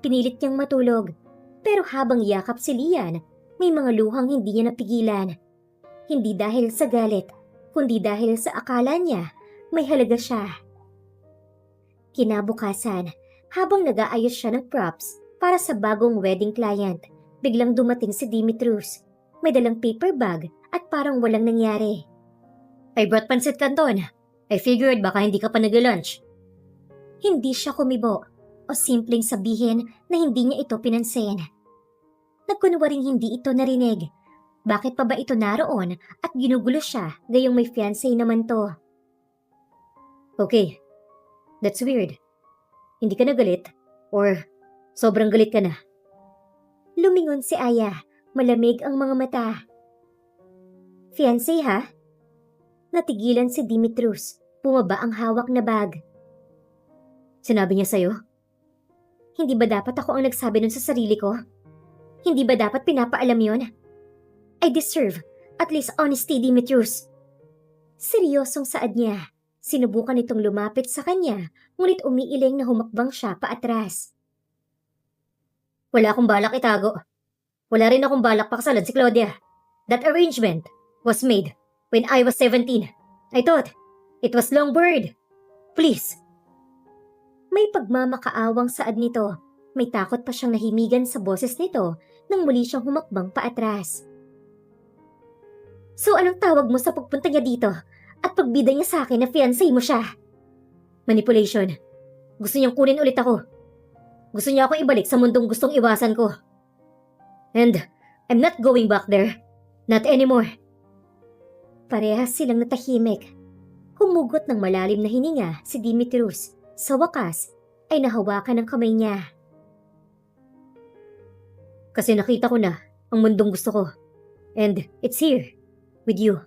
Pinilit niyang matulog. Pero habang yakap si Lian, may mga luhang hindi niya napigilan. Hindi dahil sa galit, kundi dahil sa akala niya may halaga siya. Kinabukasan, habang nag-aayos siya ng props para sa bagong wedding client, biglang dumating si Dimitrus. May dalang paper bag at parang walang nangyari. I brought pancit canton. I figured baka hindi ka pa nag-lunch. Hindi siya kumibo o simpleng sabihin na hindi niya ito pinansin. Nagkunwaring hindi ito narinig. Bakit pa ba ito naroon at ginugulo siya gayong may fiancé naman to? Okay, that's weird. Hindi ka na galit or sobrang galit ka na? Lumingon si Aya, malamig ang mga mata. Fiancé ha? Natigilan si Dimitrus, bumaba ang hawak na bag. Sinabi niya sa'yo? Hindi ba dapat ako ang nagsabi nun sa sarili ko? Hindi ba dapat pinapaalam yon? I deserve at least honesty, Dimitrus. Seryosong saad niya. Sinubukan itong lumapit sa kanya, ngunit umiiling na humakbang siya paatras. Wala akong balak itago. Wala rin akong balak pakasalan si Claudia. That arrangement was made when I was 17. I thought it was long bird. Please. May pagmamakaawang saad nito. May takot pa siyang nahimigan sa boses nito nang muli siyang humakbang paatras. So anong tawag mo sa pagpunta niya dito at pagbida niya sa akin na fiancé mo siya? Manipulation. Gusto niyang kunin ulit ako. Gusto niya ako ibalik sa mundong gustong iwasan ko. And I'm not going back there. Not anymore. Parehas silang natahimik. Humugot ng malalim na hininga si Dimitrus. Sa wakas ay nahawakan ng kamay niya. Kasi nakita ko na ang mundong gusto ko. And it's here. with you.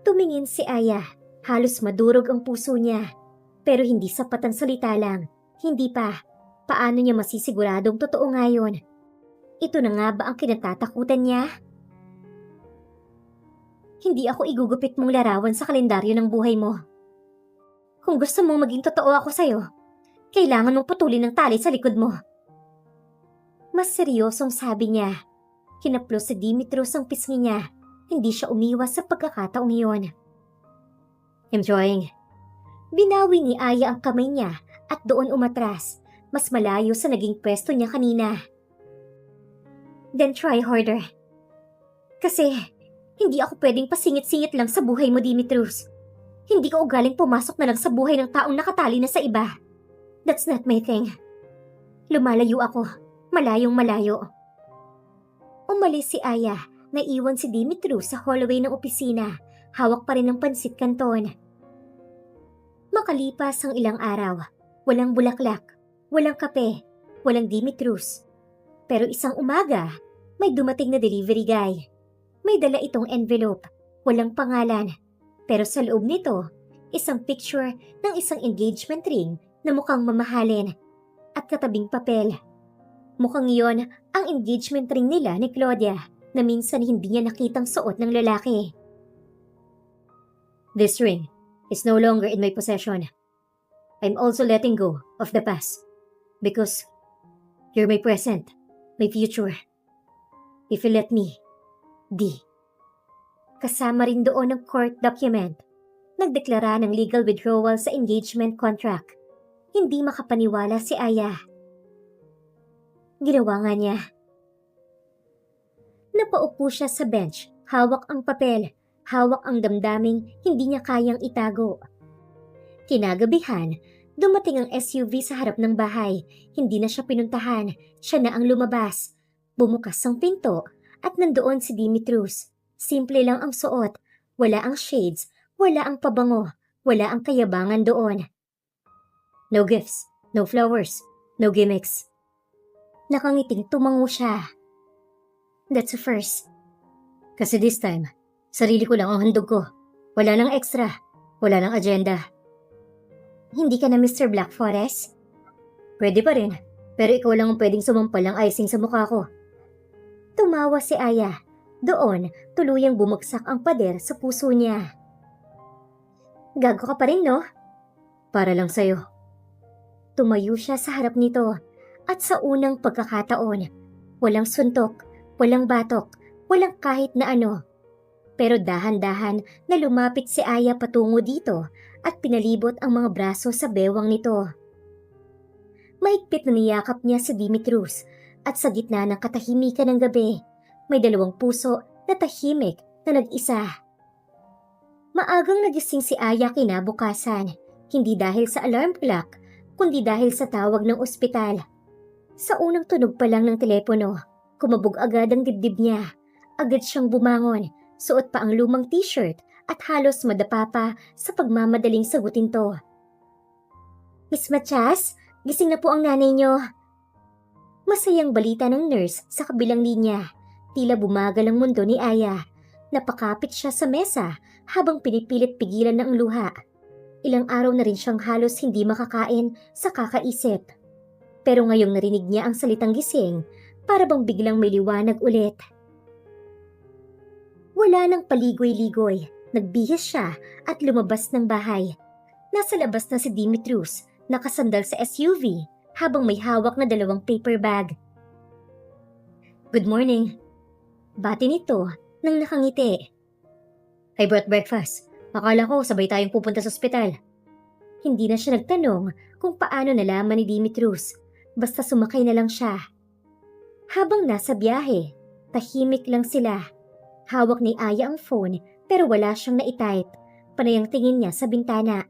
Tumingin si Aya. Halos madurog ang puso niya. Pero hindi sapat ang salita lang. Hindi pa. Paano niya masisiguradong totoo nga yun? Ito na nga ba ang kinatatakutan niya? Hindi ako igugupit mong larawan sa kalendaryo ng buhay mo. Kung gusto mong maging totoo ako sa'yo, kailangan mong putulin ng tali sa likod mo. Mas seryosong sabi niya. Kinaplos si Dimitrios ang pisngi niya. Hindi siya umiwas sa pagkakataong iyon. I'm trying. Binawi ni Aya ang kamay niya at doon umatras. Mas malayo sa naging pwesto niya kanina. Then try harder. Kasi hindi ako pwedeng pasingit-singit lang sa buhay mo, Dimitrios. Hindi ko ugaling pumasok na lang sa buhay ng taong nakatali na sa iba. That's not my thing. Lumalayo ako. Malayong malayo. Umalis si Aya. Naiwan si Dimitrios sa hallway ng opisina. Hawak pa rin ng pansit kanton. Makalipas ang ilang araw. Walang bulaklak. Walang kape. Walang Dimitrios. Pero isang umaga, may dumating na delivery guy. May dala itong envelope. Walang pangalan. Pero sa loob nito, isang picture ng isang engagement ring na mukhang mamahalin at katabing papel. Mukhang iyon ang engagement ring nila ni Claudia na minsan hindi niya nakitang suot ng lalaki. This ring is no longer in my possession. I'm also letting go of the past because you're my present, my future. If you let me, D. Kasama rin doon ang court document. Nagdeklara ng legal withdrawal sa engagement contract. Hindi makapaniwala si Aya. Ginawa nga niya. Napaupo siya sa bench, hawak ang papel, hawak ang damdaming hindi niya kayang itago. Kinagabihan, dumating ang SUV sa harap ng bahay. Hindi na siya pinuntahan, siya na ang lumabas. Bumukas ang pinto at nandoon si Dimitrios. Simple lang ang suot, wala ang shades, wala ang pabango, wala ang kayabangan doon. No gifts, no flowers, no gimmicks. Nakangiting tumango siya. That's a first. Kasi this time, sarili ko lang ang handog ko. Wala nang extra, wala nang agenda. Hindi ka na Mr. Black Forest? Pwede pa rin, pero ikaw lang ang pwedeng sumampal ang icing sa mukha ko. Tumawa si Aya. Doon, tuluyang bumagsak ang pader sa puso niya. Gago ka pa rin, no? Para lang sa'yo. Tumayo siya sa harap nito at sa unang pagkakataon, walang suntok, walang batok, walang kahit na ano. Pero dahan-dahan na lumapit si Aya patungo dito at pinalibot ang mga braso sa bewang nito. Mahigpit na niyakap niya si Dimitrios at sa gitna ng katahimikan ng gabi, may dalawang puso na tahimik na nag-isa. Maagang nagising si Aya kinabukasan, hindi dahil sa alarm clock, kundi dahil sa tawag ng ospital. Sa unang tunog pa lang ng telepono, kumabog agad ang dibdib niya. Agad siyang bumangon, suot pa ang lumang t-shirt at halos madapa pa sa pagmamadaling sagutin to. Miss Matias, gising na po ang nanay niyo. Masayang balita ng nurse sa kabilang linya. Tila bumagal ang mundo ni Aya. Napakapit siya sa mesa habang pinipilit pigilan na ang luha. Ilang araw na rin siyang halos hindi makakain sa kakaisip. Pero ngayong narinig niya ang salitang gising, para bang biglang may liwanag ulit. Wala nang paligoy-ligoy. Nagbihis siya at lumabas ng bahay. Nasa labas na si Dimitrios, nakasandal sa SUV habang may hawak na dalawang paper bag. Good morning. Bati nito nang nakangiti. I brought breakfast. Akala ko sabay tayong pupunta sa ospital. Hindi na siya nagtanong kung paano nalaman ni Dimitrios. Basta sumakay na lang siya. Habang nasa biyahe, tahimik lang sila. Hawak ni Aya ang phone pero wala siyang naitype. Panay ang tingin niya sa bintana.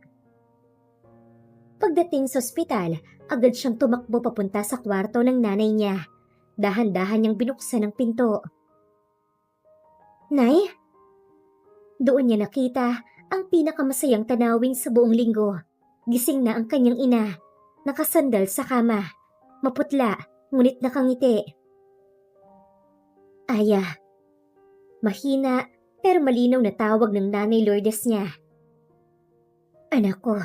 Pagdating sa ospital, agad siyang tumakbo papunta sa kwarto ng nanay niya. Dahan-dahan niyang binuksan ang pinto. Nay? Doon niya nakita ang pinakamasayang tanawin sa buong linggo. Gising na ang kanyang ina. Nakasandal sa kama. Maputla, ngunit nakangiti. Aya. Mahina pero malinaw na tawag ng nanay Lourdes niya. Anak ko.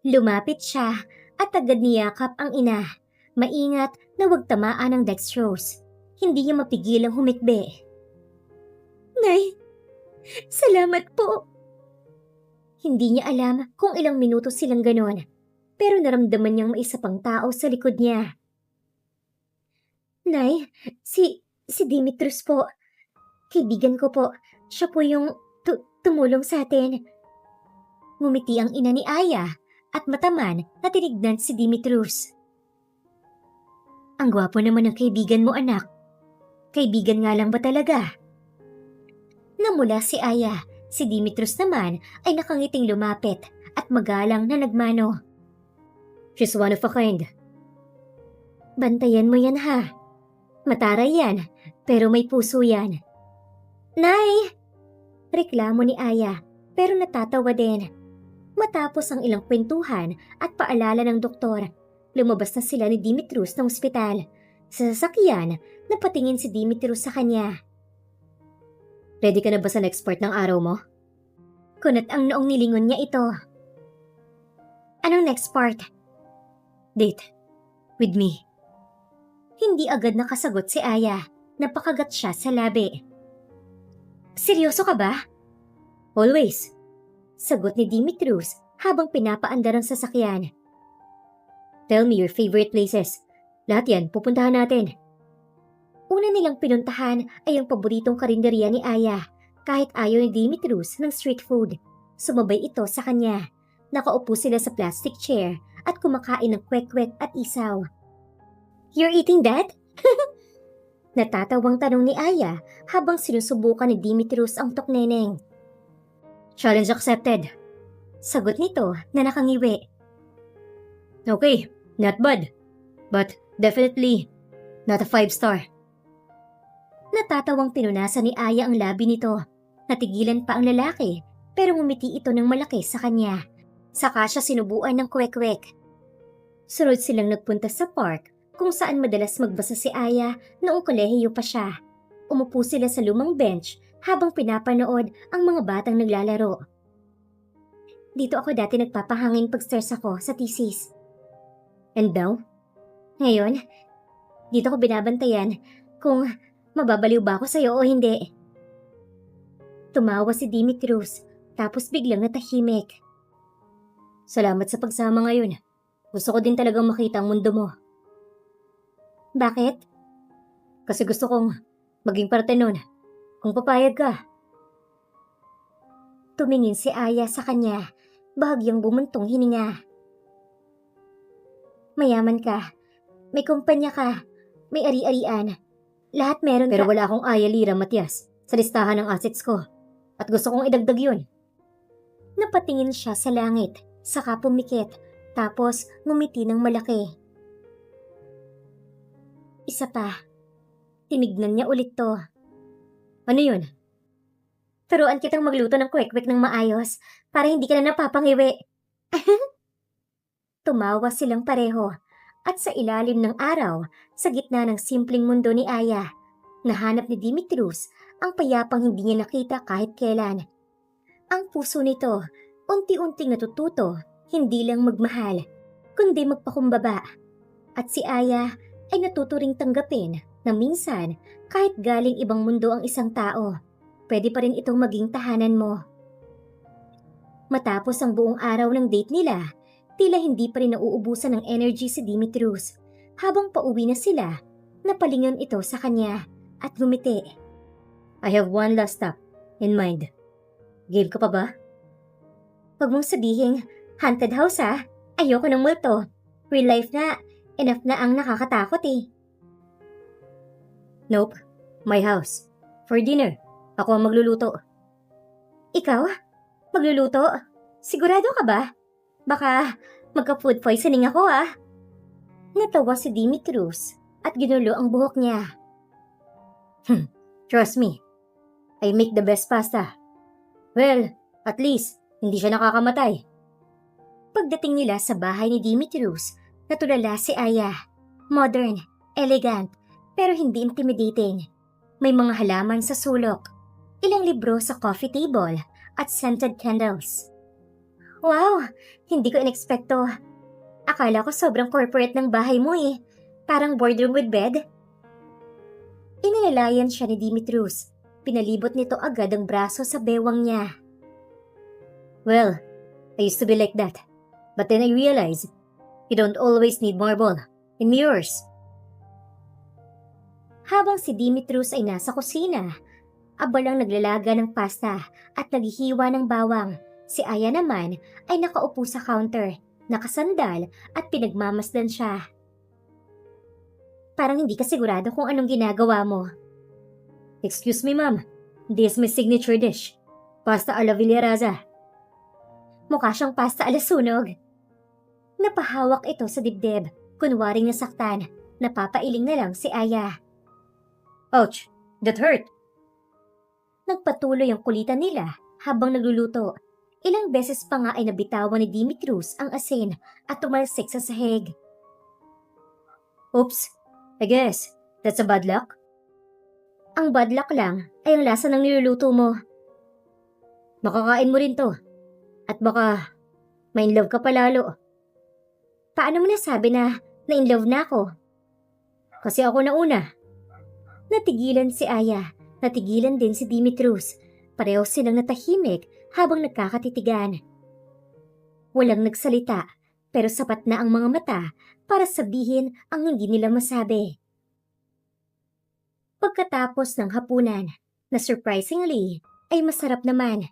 Lumapit siya at agad niyakap ang ina. Maingat na huwag tamaan ng dextrose. Hindi niya mapigilang humikbi. Nay, salamat po. Hindi niya alam kung ilang minuto silang ganon, pero naramdaman niyang may isa pang tao sa likod niya. Nay, si Dimitrios po. Kaibigan ko po. Siya po yung tumulong sa atin. Ngumiti ang ina ni Aya at mataman na tinignan si Dimitrios. Ang gwapo naman ng kaibigan mo, anak. Kaibigan nga lang ba talaga? Namula si Aya, si Dimitrios naman ay nakangiting lumapit at magalang na nagmano. She's one of a kind. Bantayan mo yan ha. Mataray yan, pero may puso yan. Nay! Reklamo ni Aya, pero natatawa din. Matapos ang ilang kwentuhan at paalala ng doktor, lumabas na sila ni Dimitrios ng ospital. Sa sasakyan, napatingin si Dimitrios sa kanya. Ready ka na ba sa next part ng araw mo? Kunat ang noong nilingon niya ito. Anong next part? Date. With me. Hindi agad nakasagot si Aya. Napakagat siya sa labi. Seryoso ka ba? Always. Sagot ni Dimitrios habang pinapaandar ang sasakyan. Tell me your favorite places. Lahat yan, pupuntahan natin. Una nilang pinuntahan ay ang paboritong karinderya ni Aya. Kahit ayaw ni Dimitrios ng street food, sumabay ito sa kanya. Nakaupo sila sa plastic chair at kumakain ng kwek-kwek at isaw. You're eating that? Natatawang tanong ni Aya habang sinusubukan ni Dimitrios ang tokneneng. Challenge accepted. Sagot nito na nakangiwi. Okay, not bad. But definitely not a 5-star. Natatawang pinunasan ni Aya ang labi nito. Natigilan pa ang lalaki pero ngumiti ito ng malaki sa kanya. Saka siya sinubuan ng kwek-kwek. Sunod silang nagpunta sa park kung saan madalas magbasa si Aya noong kolehiyo pa siya. Umupo sila sa lumang bench habang pinapanood ang mga batang naglalaro. Dito ako dati nagpapahangin pag-stress ako sa thesis. And now? Ngayon, dito ko binabantayan kung mababaliw ba ako sa'yo o hindi. Tumawa si Dimitrios tapos biglang natahimik. Salamat sa pagsama ngayon. Gusto ko din talagang makita ang mundo mo. Bakit? Kasi gusto kong maging parte nun. Kung papayag ka. Tumingin si Aya sa kanya, bahagyang bumuntong hininga. Mayaman ka, may kumpanya ka, may ari-arian. Lahat meron Pero ka. wala akong Aya Lira, Matias, sa listahan ng assets ko. At gusto kong idagdag yun. Napatingin siya sa langit, saka pumikit, tapos ngumiti ng malaki. Isa pa. Tinignan niya ulit to. Ano yun? Turuan kitang magluto ng kwek-kwek ng maayos para hindi ka na napapangiwi. Tumawa silang pareho at sa ilalim ng araw, sa gitna ng simpleng mundo ni Aya, nahanap ni Dimitrios ang payapang hindi niya nakita kahit kailan. Ang puso nito, unti-unting natututo, hindi lang magmahal, kundi magpakumbaba. At si Aya ay natuto ring tanggapin na minsan, kahit galing ibang mundo ang isang tao, pwede pa rin itong maging tahanan mo. Matapos ang buong araw ng date nila, tila hindi pa rin nauubusan ng energy si Dimitrios. Habang pauwi na sila, napalingon ito sa kanya at ngumiti. I have one last stop in mind. Game ka pa ba? Huwag mong sabihin, haunted house ha? Ayoko ng multo. Real life na, enough na ang nakakatakot eh. Nope, my house. For dinner, ako ang magluluto. Ikaw? Magluluto? Sigurado ka ba? Baka magka-food poisoning ako ah. Natawa si Dimitrios at ginulo ang buhok niya. Trust me, I make the best pasta. Well, at least, hindi siya nakakamatay. Pagdating nila sa bahay ni Dimitrios, natulala si Aya. Modern, elegant, pero hindi intimidating. May mga halaman sa sulok. ilang libro sa coffee table at scented candles. Wow! Hindi ko inekspekto. Akala ko sobrang corporate ng bahay mo eh. Parang boardroom with bed. Inilalayan siya ni Dimitrios. Pinalibot nito agad ang braso sa bewang niya. Well, I used to be like that. But then I realized, you don't always need marble and mirrors. Habang si Dimitrios ay nasa kusina, abalang naglalaga ng pasta at naghihiwa ng bawang, si Aya naman ay nakaupo sa counter, nakasandal at pinagmamasdan siya. Parang hindi ka sigurado kung anong ginagawa mo. Excuse me, ma'am. This is my signature dish. Pasta alla Villaraza. Mukha siyang pasta alasunog. Napahawak ito sa dibdib, kunwaring nasaktan. Napapailing na lang si Aya. Ouch! That hurt! Nagpatuloy ang kulitan nila habang nagluluto. Ilang beses pa nga ay nabitawan ni Dimitrios ang asin at tumalsik sa sahig. Oops! I guess that's a bad luck. Ang bad luck lang ay ang lasa ng niluluto mo. Makakain mo rin to. At baka ma-inlove ka palalo. Paano mo nasabi na na-inlove na ako? Kasi ako nauna. Natigilan si Aya. Natigilan din si Dimitrios. Pareho silang natahimik habang nagkakatitigan. Walang nagsalita, pero sapat na ang mga mata para sabihin ang hindi nila masabi. Pagkatapos ng hapunan, na surprisingly ay masarap naman.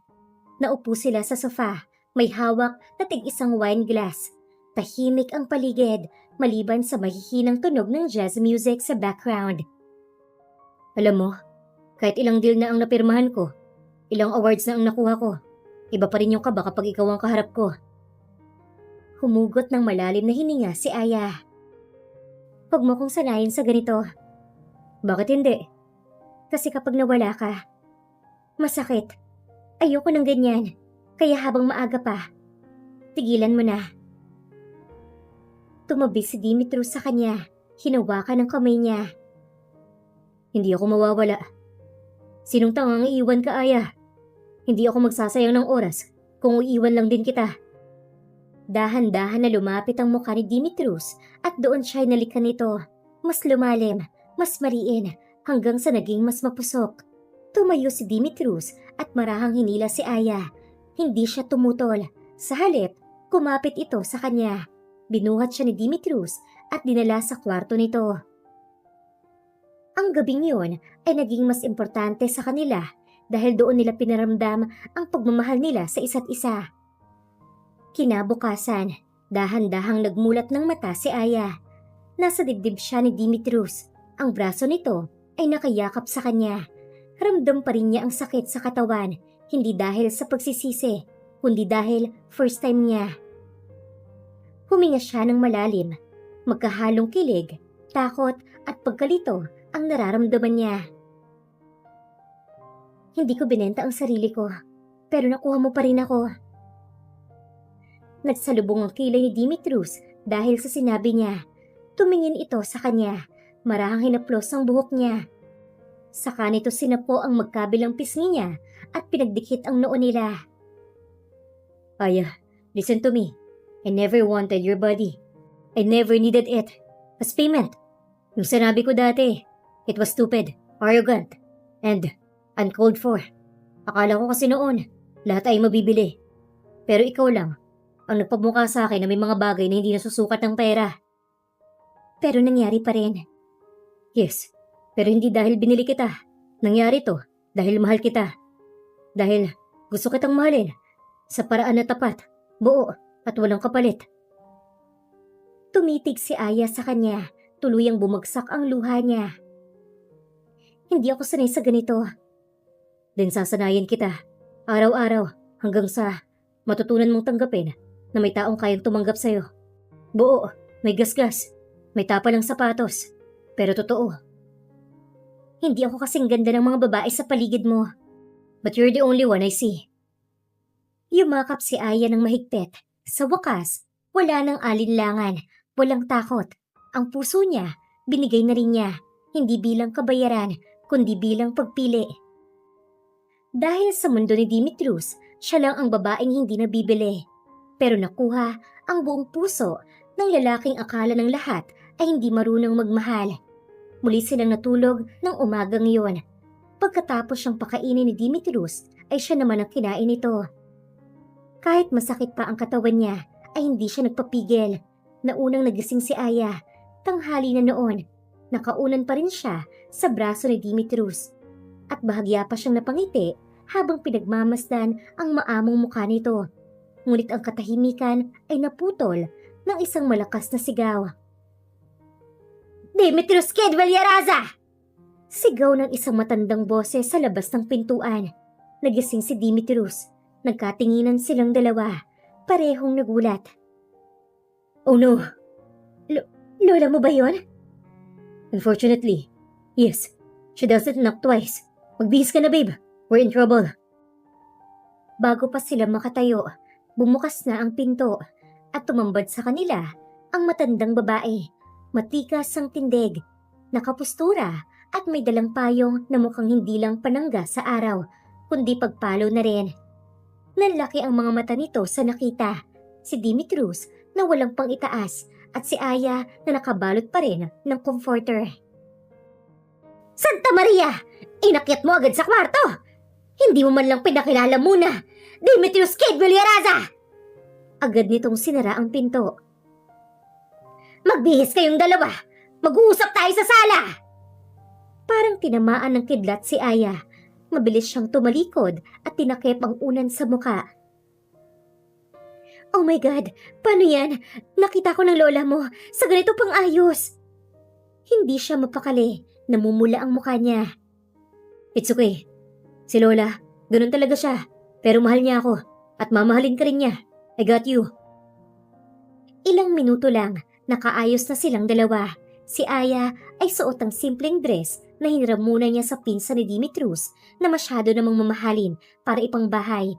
Naupo sila sa sofa, may hawak na tig-isang wine glass. Tahimik ang paligid, maliban sa mahihinang tunog ng jazz music sa background. Alam mo, kahit ilang deal na ang napirmahan ko, ilang awards na ang nakuha ko, iba pa rin yung kaba kapag ikaw ang kaharap ko. Humugot ng malalim na hininga si Aya. Huwag mo kong sanayin sa ganito. Bakit hindi? Kasi kapag nawala ka, masakit. Ayoko ng ganyan, kaya habang maaga pa, tigilan mo na. Tumabi si Dimitrios sa kanya, hinawakan ng kamay niya. Hindi ako mawawala. Sinong tangang iiwan ka, Aya? Hindi ako magsasayang ng oras kung iiwan lang din kita. Dahan-dahan na lumapit ang mukha ni Dimitrios at doon siya'y nalikan nito. Mas lumalim, mas mariin, hanggang sa naging mas mapusok. Tumayo si Dimitrios at marahang hinila si Aya. Hindi siya tumutol. Sa halip, kumapit ito sa kanya. Binuhat siya ni Dimitrios at dinala sa kwarto nito. Ang gabing yun ay naging mas importante sa kanila dahil doon nila pinaramdam ang pagmamahal nila sa isa't isa. Kinabukasan, dahan-dahang nagmulat ng mata si Aya. Nasa dibdib siya ni Dimitrios. Ang braso nito ay nakayakap sa kanya. Ramdam pa rin niya ang sakit sa katawan, hindi dahil sa pagsisisi, kundi dahil first time niya. Huminga siya ng malalim. Magkahalong kilig, takot at pagkalito ang nararamdaman niya. Hindi ko binenta ang sarili ko, pero nakuha mo pa rin ako. Nagsalubong ang kilay ni Dimitrios dahil sa sinabi niya. Tumingin ito sa kanya, marahang hinaplos ang buhok niya. Saka nito sinapo ang magkabilang pisngi niya at pinagdikit ang noo nila. Aya, listen to me. I never wanted your body. I never needed it. As payment. Yung sinabi ko dati, it was stupid, arrogant, and uncalled for. Akala ko kasi noon, lahat ay mabibili. Pero ikaw lang, ang nagpamukha sa akin na may mga bagay na hindi nasusukat ng pera. Pero nangyari pa rin. Yes, pero hindi dahil binili kita. Nangyari to dahil mahal kita. Dahil gusto kitang mahalin sa paraan na tapat, buo at walang kapalit. Tumitig si Aya sa kanya, tuluyang bumagsak ang luha niya. Hindi ako sanay sa ganito. Then sasanayin kita, araw-araw hanggang sa matutunan mong tanggapin na may taong kayang tumanggap sa'yo. Buo, may gasgas, may tapa ng sapatos, pero totoo. Hindi ako kasing ganda ng mga babae sa paligid mo. But you're the only one I see. Yumakap si Aya ng mahigpit. Sa wakas, wala nang alinlangan, walang takot. Ang puso niya, binigay na rin niya, hindi bilang kabayaran, kundi bilang pagpili. Dahil sa mundo ni Dimitrios, siya lang ang babaeng hindi nabibili. Pero nakuha ang buong puso ng lalaking akala ng lahat ay hindi marunong magmahal. Muli silang natulog ng umagang iyon. Pagkatapos siyang pakainin ni Dimitrios, ay siya naman ang kinain nito. Kahit masakit pa ang katawan niya, ay hindi siya nagpapigil. Naunang nagising si Aya, tanghali na noon. Nakaunan pa rin siya sa braso ni Dimitrios. At bahagya pa siyang napangiti habang pinagmamasdan ang maamong mukha nito. Ngunit ang katahimikan ay naputol ng isang malakas na sigaw. "Dimitrios Kid Villaraza!" Sigaw ng isang matandang boses sa labas ng pintuan. Nagising si Dimitrios. Nagkatinginan silang dalawa. Parehong nagulat. "Oh no! Lola mo ba yon?" Unfortunately, yes. She doesn't knock twice. Magbihis ka na, babe. We're in trouble. Bago pa sila makatayo, bumukas na ang pinto at tumambad sa kanila ang matandang babae. Matikas ang tindig, nakapustura at may dalang payong na mukhang hindi lang panangga sa araw, kundi pagpalo na rin. Nanlaki ang mga mata nito sa nakita. Si Dimitrios na walang pang itaas at si Aya na nakabalot pa rin ng comforter. "Santa Maria! Inakyat mo agad sa kwarto! Hindi mo man lang pinakilala muna! Dimitrios Kid Villaraza!" Agad nitong sinara ang pinto. "Magbihis kayong dalawa! Mag-uusap tayo sa sala!" Parang tinamaan ng kidlat si Aya. Mabilis siyang tumalikod at tinakip ang unan sa muka. "Oh my God! Paano yan? Nakita ko ng lola mo sa ganito pang ayos!" Hindi siya mapakali. Namumula ang mukha niya. It's okay. Si Lola, ganun talaga siya. Pero mahal niya ako. At mamahalin ka rin niya. I got you. Ilang minuto lang, nakaayos na silang dalawa. Si Aya ay suot ang simpleng dress na hiniram muna niya sa pinsan ni Dimitrios na masyado namang mamahalin para ipangbahay.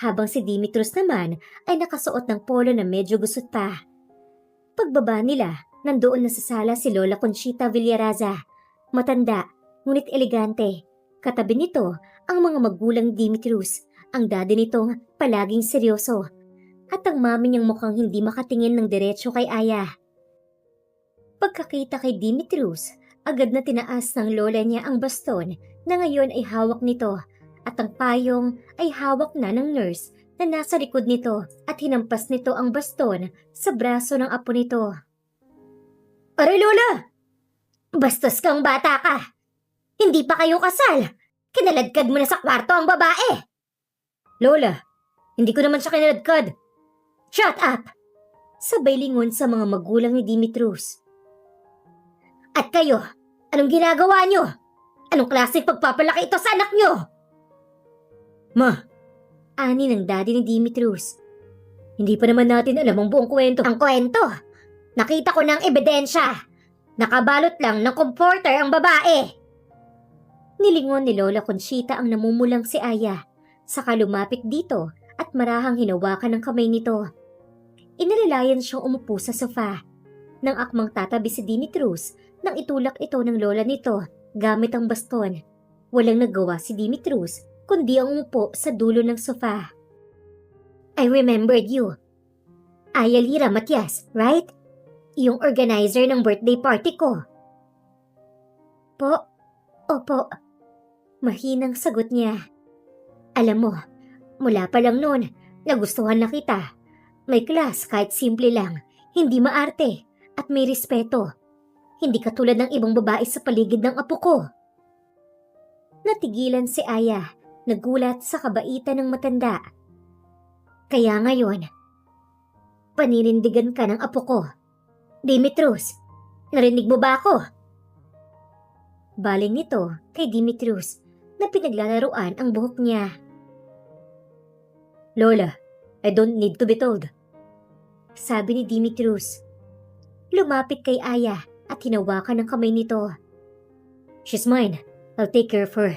Habang si Dimitrios naman ay nakasuot ng polo na medyo gusot pa. Pagbaba nila, nandoon na sa sala si Lola Conchita Villaraza. Matanda, ngunit elegante. Katabi nito ang mga magulang Dimitrios, ang daddy nitong palaging seryoso, at ang mami niyang mukhang hindi makatingin ng diretso kay Aya. Pagkakita kay Dimitrios, agad na tinaas ng lola niya ang baston na ngayon ay hawak nito, at ang payong ay hawak na ng nurse na nasa likod nito at hinampas nito ang baston sa braso ng apo nito. "Aray lola! Bastos kang bata ka! Hindi pa kayo kasal! Kinaladkad mo na sa kwarto ang babae!" Lola, hindi ko naman siya kinaladkad. "Shut up!" Sabay lingon sa mga magulang ni Dimitrios. "At kayo, anong ginagawa nyo? Anong klaseng pagpapalaki ito sa anak nyo?" Ma, ani ng daddy ni Dimitrios. hindi pa naman natin alam ang buong kwento. "Ang kwento? Nakita ko ng ebidensya. Nakabalot lang ng comforter ang babae." Nilingon ni Lola Conchita ang namumulang si Aya. Saka lumapit dito at marahang hinawakan ng kamay nito. Inilalayan siyang umupo sa sofa. Nang akmang tatabi si Dimitrios, nang itulak ito ng lola nito gamit ang baston. Walang nagawa si Dimitrios kundi ang umupo sa dulo ng sofa. "I remembered you. Aya Lira Matias, right? Yung organizer ng birthday party ko." Opo. Mahinang sagot niya. "Alam mo, mula pa lang noon, nagustuhan na kita. May class kahit simple lang, hindi maarte, at may respeto. Hindi katulad ng ibang babae sa paligid ng apo ko." Natigilan si Aya, nagulat sa kabaitan ng matanda. "Kaya ngayon, paninindigan ka ng apo ko. Dimitrios, narinig mo ba ako?" Baling nito kay Dimitrios na pinaglalaruan ang buhok niya. Lola, I don't need to be told. Sabi ni Dimitrios. Lumapit kay Aya at hinawakan ng kamay nito. She's mine. I'll take care of her.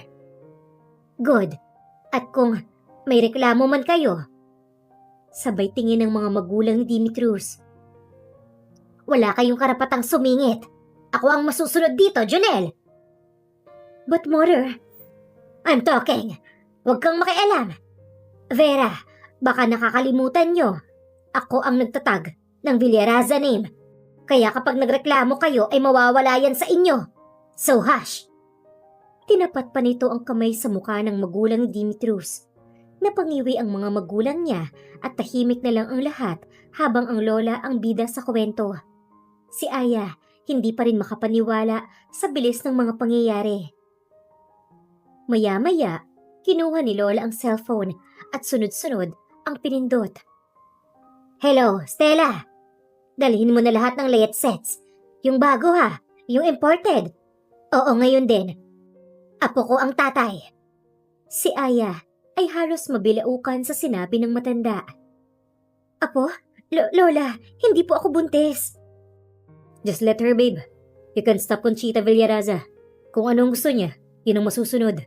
Good. At kung may reklamo man kayo, sabay tingin ng mga magulang ni Dimitrios. Wala kayong karapatang sumingit. Ako ang masusunod dito, Jonel. But mother, I'm talking. Huwag kang makialam. Vera, baka nakakalimutan nyo. Ako ang nagtatag ng Villaraza name. Kaya kapag nagreklamo kayo ay mawawala yan sa inyo. So hush! Tinapat pa nito ang kamay sa mukha ng magulang ni Dimitrios. Napangiwi ang mga magulang niya at tahimik na lang ang lahat habang ang lola ang bida sa kwento. Si Aya hindi pa rin makapaniwala sa bilis ng mga pangyayari. Maya-maya, kinuha ni Lola ang cellphone at sunod-sunod ang pinindot. Hello, Stella! Dalhin mo na lahat ng layet sets. Yung bago ha, yung imported. Oo, ngayon din. Apo ko ang tatay. Si Aya ay halos mabilaukan sa sinabi ng matanda. Apo? Lola, hindi po ako buntis. Just let her, babe. You can stop Conchita Villaraza. Kung anong gusto niya, yun ang masusunod.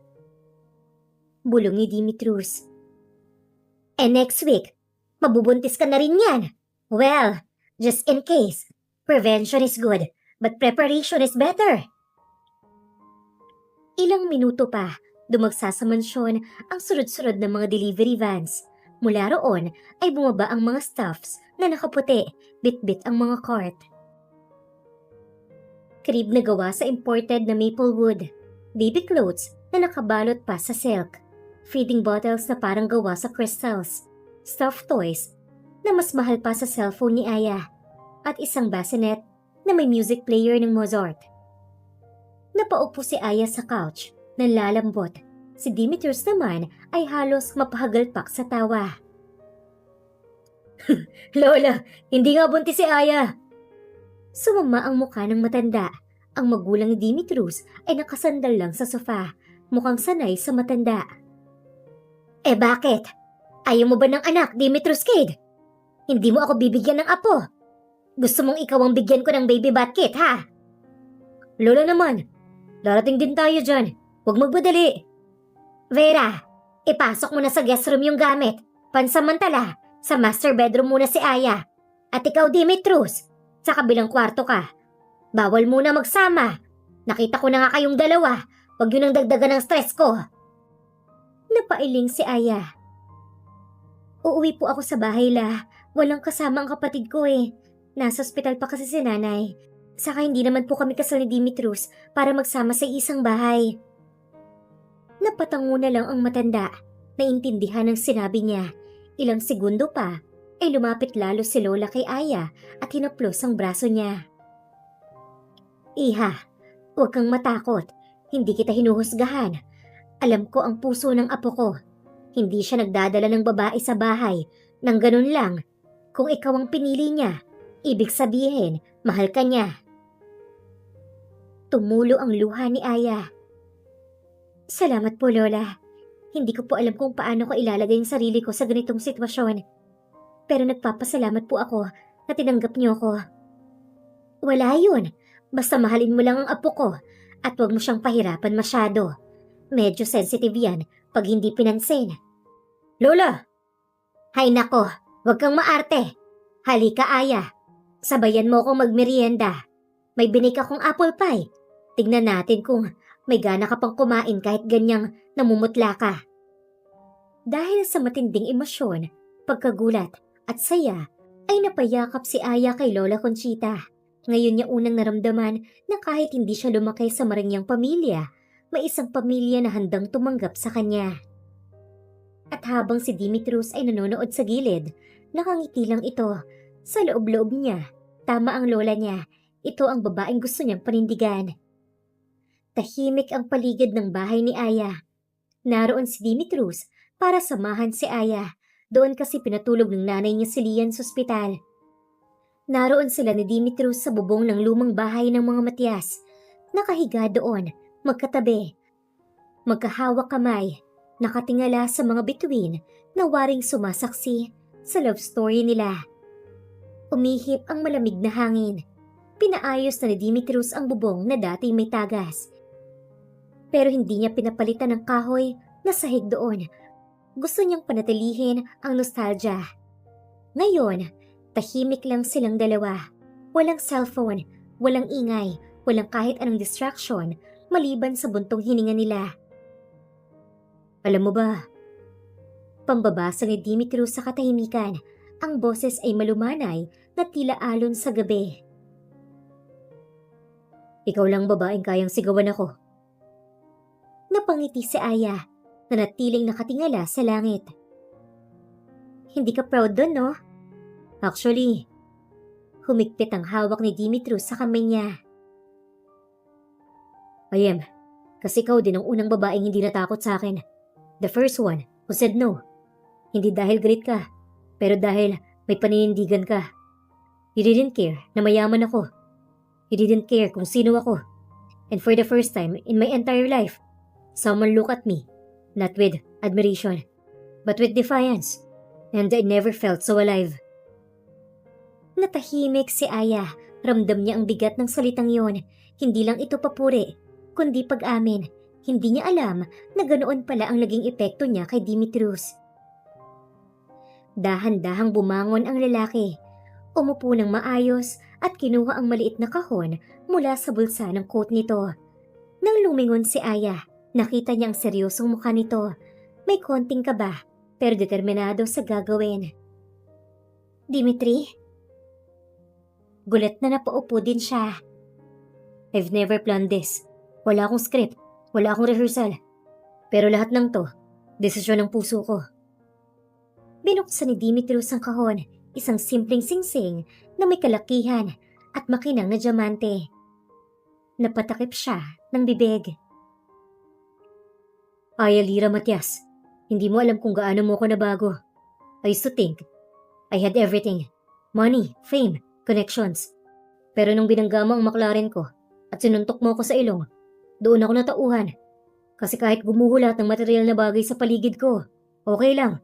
Bulong ni Dimitrios. Next week, mabubuntis ka na rin yan. Well, just in case, prevention is good, but preparation is better. Ilang minuto pa, dumagsa sa mansyon ang sunod-sunod na mga delivery vans. Mula roon ay bumaba ang mga staffs na nakaputi, bit-bit ang mga cart. Crib na gawa sa imported na maple wood, baby clothes na nakabalot pa sa silk, feeding bottles na parang gawa sa crystals, stuffed toys na mas mahal pa sa cellphone ni Aya, at isang bassinet na may music player ng Mozart. Napaupo si Aya sa couch, nanlalambot. Si Dimitrios naman ay halos mapahagalpak sa tawa. Lola, hindi nga buntis si Aya. Sumama ang mukha ng matanda. Ang magulang ni Dimitrios ay nakasandal lang sa sofa, mukhang sanay sa matanda. Bakit? Ayaw mo ba ng anak, Dimitrios Kid? Hindi mo ako bibigyan ng apo. Gusto mong ikaw ang bigyan ko ng baby bat kit, ha? Lola naman, darating din tayo dyan. Huwag magmadali. Vera, ipasok mo na sa guest room yung gamit. Pansamantala, sa master bedroom muna si Aya. At ikaw, Dimitrios, sa kabilang kwarto ka. Bawal muna magsama. Nakita ko na nga kayong dalawa. Huwag yun ang dagdagan ng stress ko. Napailing si Aya. Uuwi po ako sa bahay la. Walang kasama ang kapatid ko eh. Nasa ospital pa kasi si nanay. Saka hindi naman po kami kasal ni Dimitrios para magsama sa isang bahay. Napatango na lang ang matanda. Naintindihan ang sinabi niya. Ilang segundo pa ay lumapit lalo si Lola kay Aya at hinaplos ang braso niya. Iha, huwag kang matakot. Hindi kita hinuhusgahan. Alam ko ang puso ng apo ko. Hindi siya nagdadala ng babae sa bahay nang ganun lang. Kung ikaw ang pinili niya, ibig sabihin, mahal ka niya. Tumulo ang luha ni Aya. Salamat po, Lola. Hindi ko po alam kung paano ko ilalagay ang sarili ko sa ganitong sitwasyon. Pero nagpapasalamat po ako na tinanggap niyo ako. Wala yun. Basta mahalin mo lang ang apo ko at huwag mo siyang pahirapan masyado. Medyo sensitive yan pag hindi pinansin. Lola! Hay nako, huwag kang maarte. Halika, Aya. Sabayan mo akong magmerienda. May binig akong apple pie. Tignan natin kung may gana ka pang kumain kahit ganyang namumutla ka. Dahil sa matinding emosyon, pagkagulat at saya, ay napayakap si Aya kay Lola Conchita. Ngayon niya unang naramdaman na kahit hindi siya lumaki sa marangyang pamilya, may isang pamilya na handang tumanggap sa kanya. At habang si Dimitrios ay nanonood sa gilid, nakangiti lang ito. Sa loob-loob niya, tama ang lola niya, ito ang babaeng gusto niyang panindigan. Tahimik ang paligid ng bahay ni Aya. Naroon si Dimitrios para samahan si Aya. Doon kasi pinatulog ng nanay niya si Lian sa ospital. Naroon sila ni Dimitrios sa bubong ng lumang bahay ng mga Matias. Nakahiga doon, magkatabi. Magkahawak kamay, nakatingala sa mga bituin na waring sumasaksi sa love story nila. Umihip ang malamig na hangin. Pinaayos na ni Dimitrios ang bubong na dati may tagas. Pero hindi niya pinapalitan ng kahoy na sahig doon. Gusto niyang panatilihin ang nostalgia. Ngayon, tahimik lang silang dalawa. Walang cellphone, walang ingay, walang kahit anong distraction maliban sa buntong hininga nila. Alam mo ba, pambabasa ni Dimitrios sa katahimikan, ang boses ay malumanay na tila alon sa gabi. Ikaw lang babaeng kayang sigawan ako. Napangiti si Aya, na natiling nakatingala sa langit. Hindi ka proud doon, no? Actually, Humigpit ang hawak ni Dimitrios sa kamay niya. I am. Kasi ikaw din ang unang babaeng hindi natakot sa akin. The first one who said no. Hindi dahil galit ka, pero dahil may paninindigan ka. You didn't care na mayaman ako. You didn't care kung sino ako. And for the first time in my entire life, someone looked at me, not with admiration, but with defiance. And I never felt so alive. Natahimik si Aya. Ramdam niya ang bigat ng salitang yon. Hindi lang ito papuri, kundi pag-amin. Hindi niya alam na ganoon pala ang naging epekto niya kay Dimitrios. Dahan-dahang bumangon ang lalaki. Umupo ng maayos at kinuha ang maliit na kahon mula sa bulsa ng coat nito. Nang lumingon si Aya, nakita niya ang seryosong mukha nito. May konting kaba, pero determinado sa gagawin. Dimitri? Gulat na napaupo din siya. I've never planned this. Wala akong script, wala akong rehearsal. Pero lahat ng to, desisyon ng puso ko. Binuksan ni Dimitrios ang kahon, isang simpleng singsing na may kalakihan at makinang na diamante. Napatakip siya ng bibig. Aya Lira Matias, hindi mo alam kung gaano mo ko nabago. I used to think I had everything. Money, fame, connections. Pero nung binangga mo ang McLaren ko at sinuntok mo ako sa ilong, doon ako natauhan. Kasi kahit gumuho lahat ng material na bagay sa paligid ko, okay lang.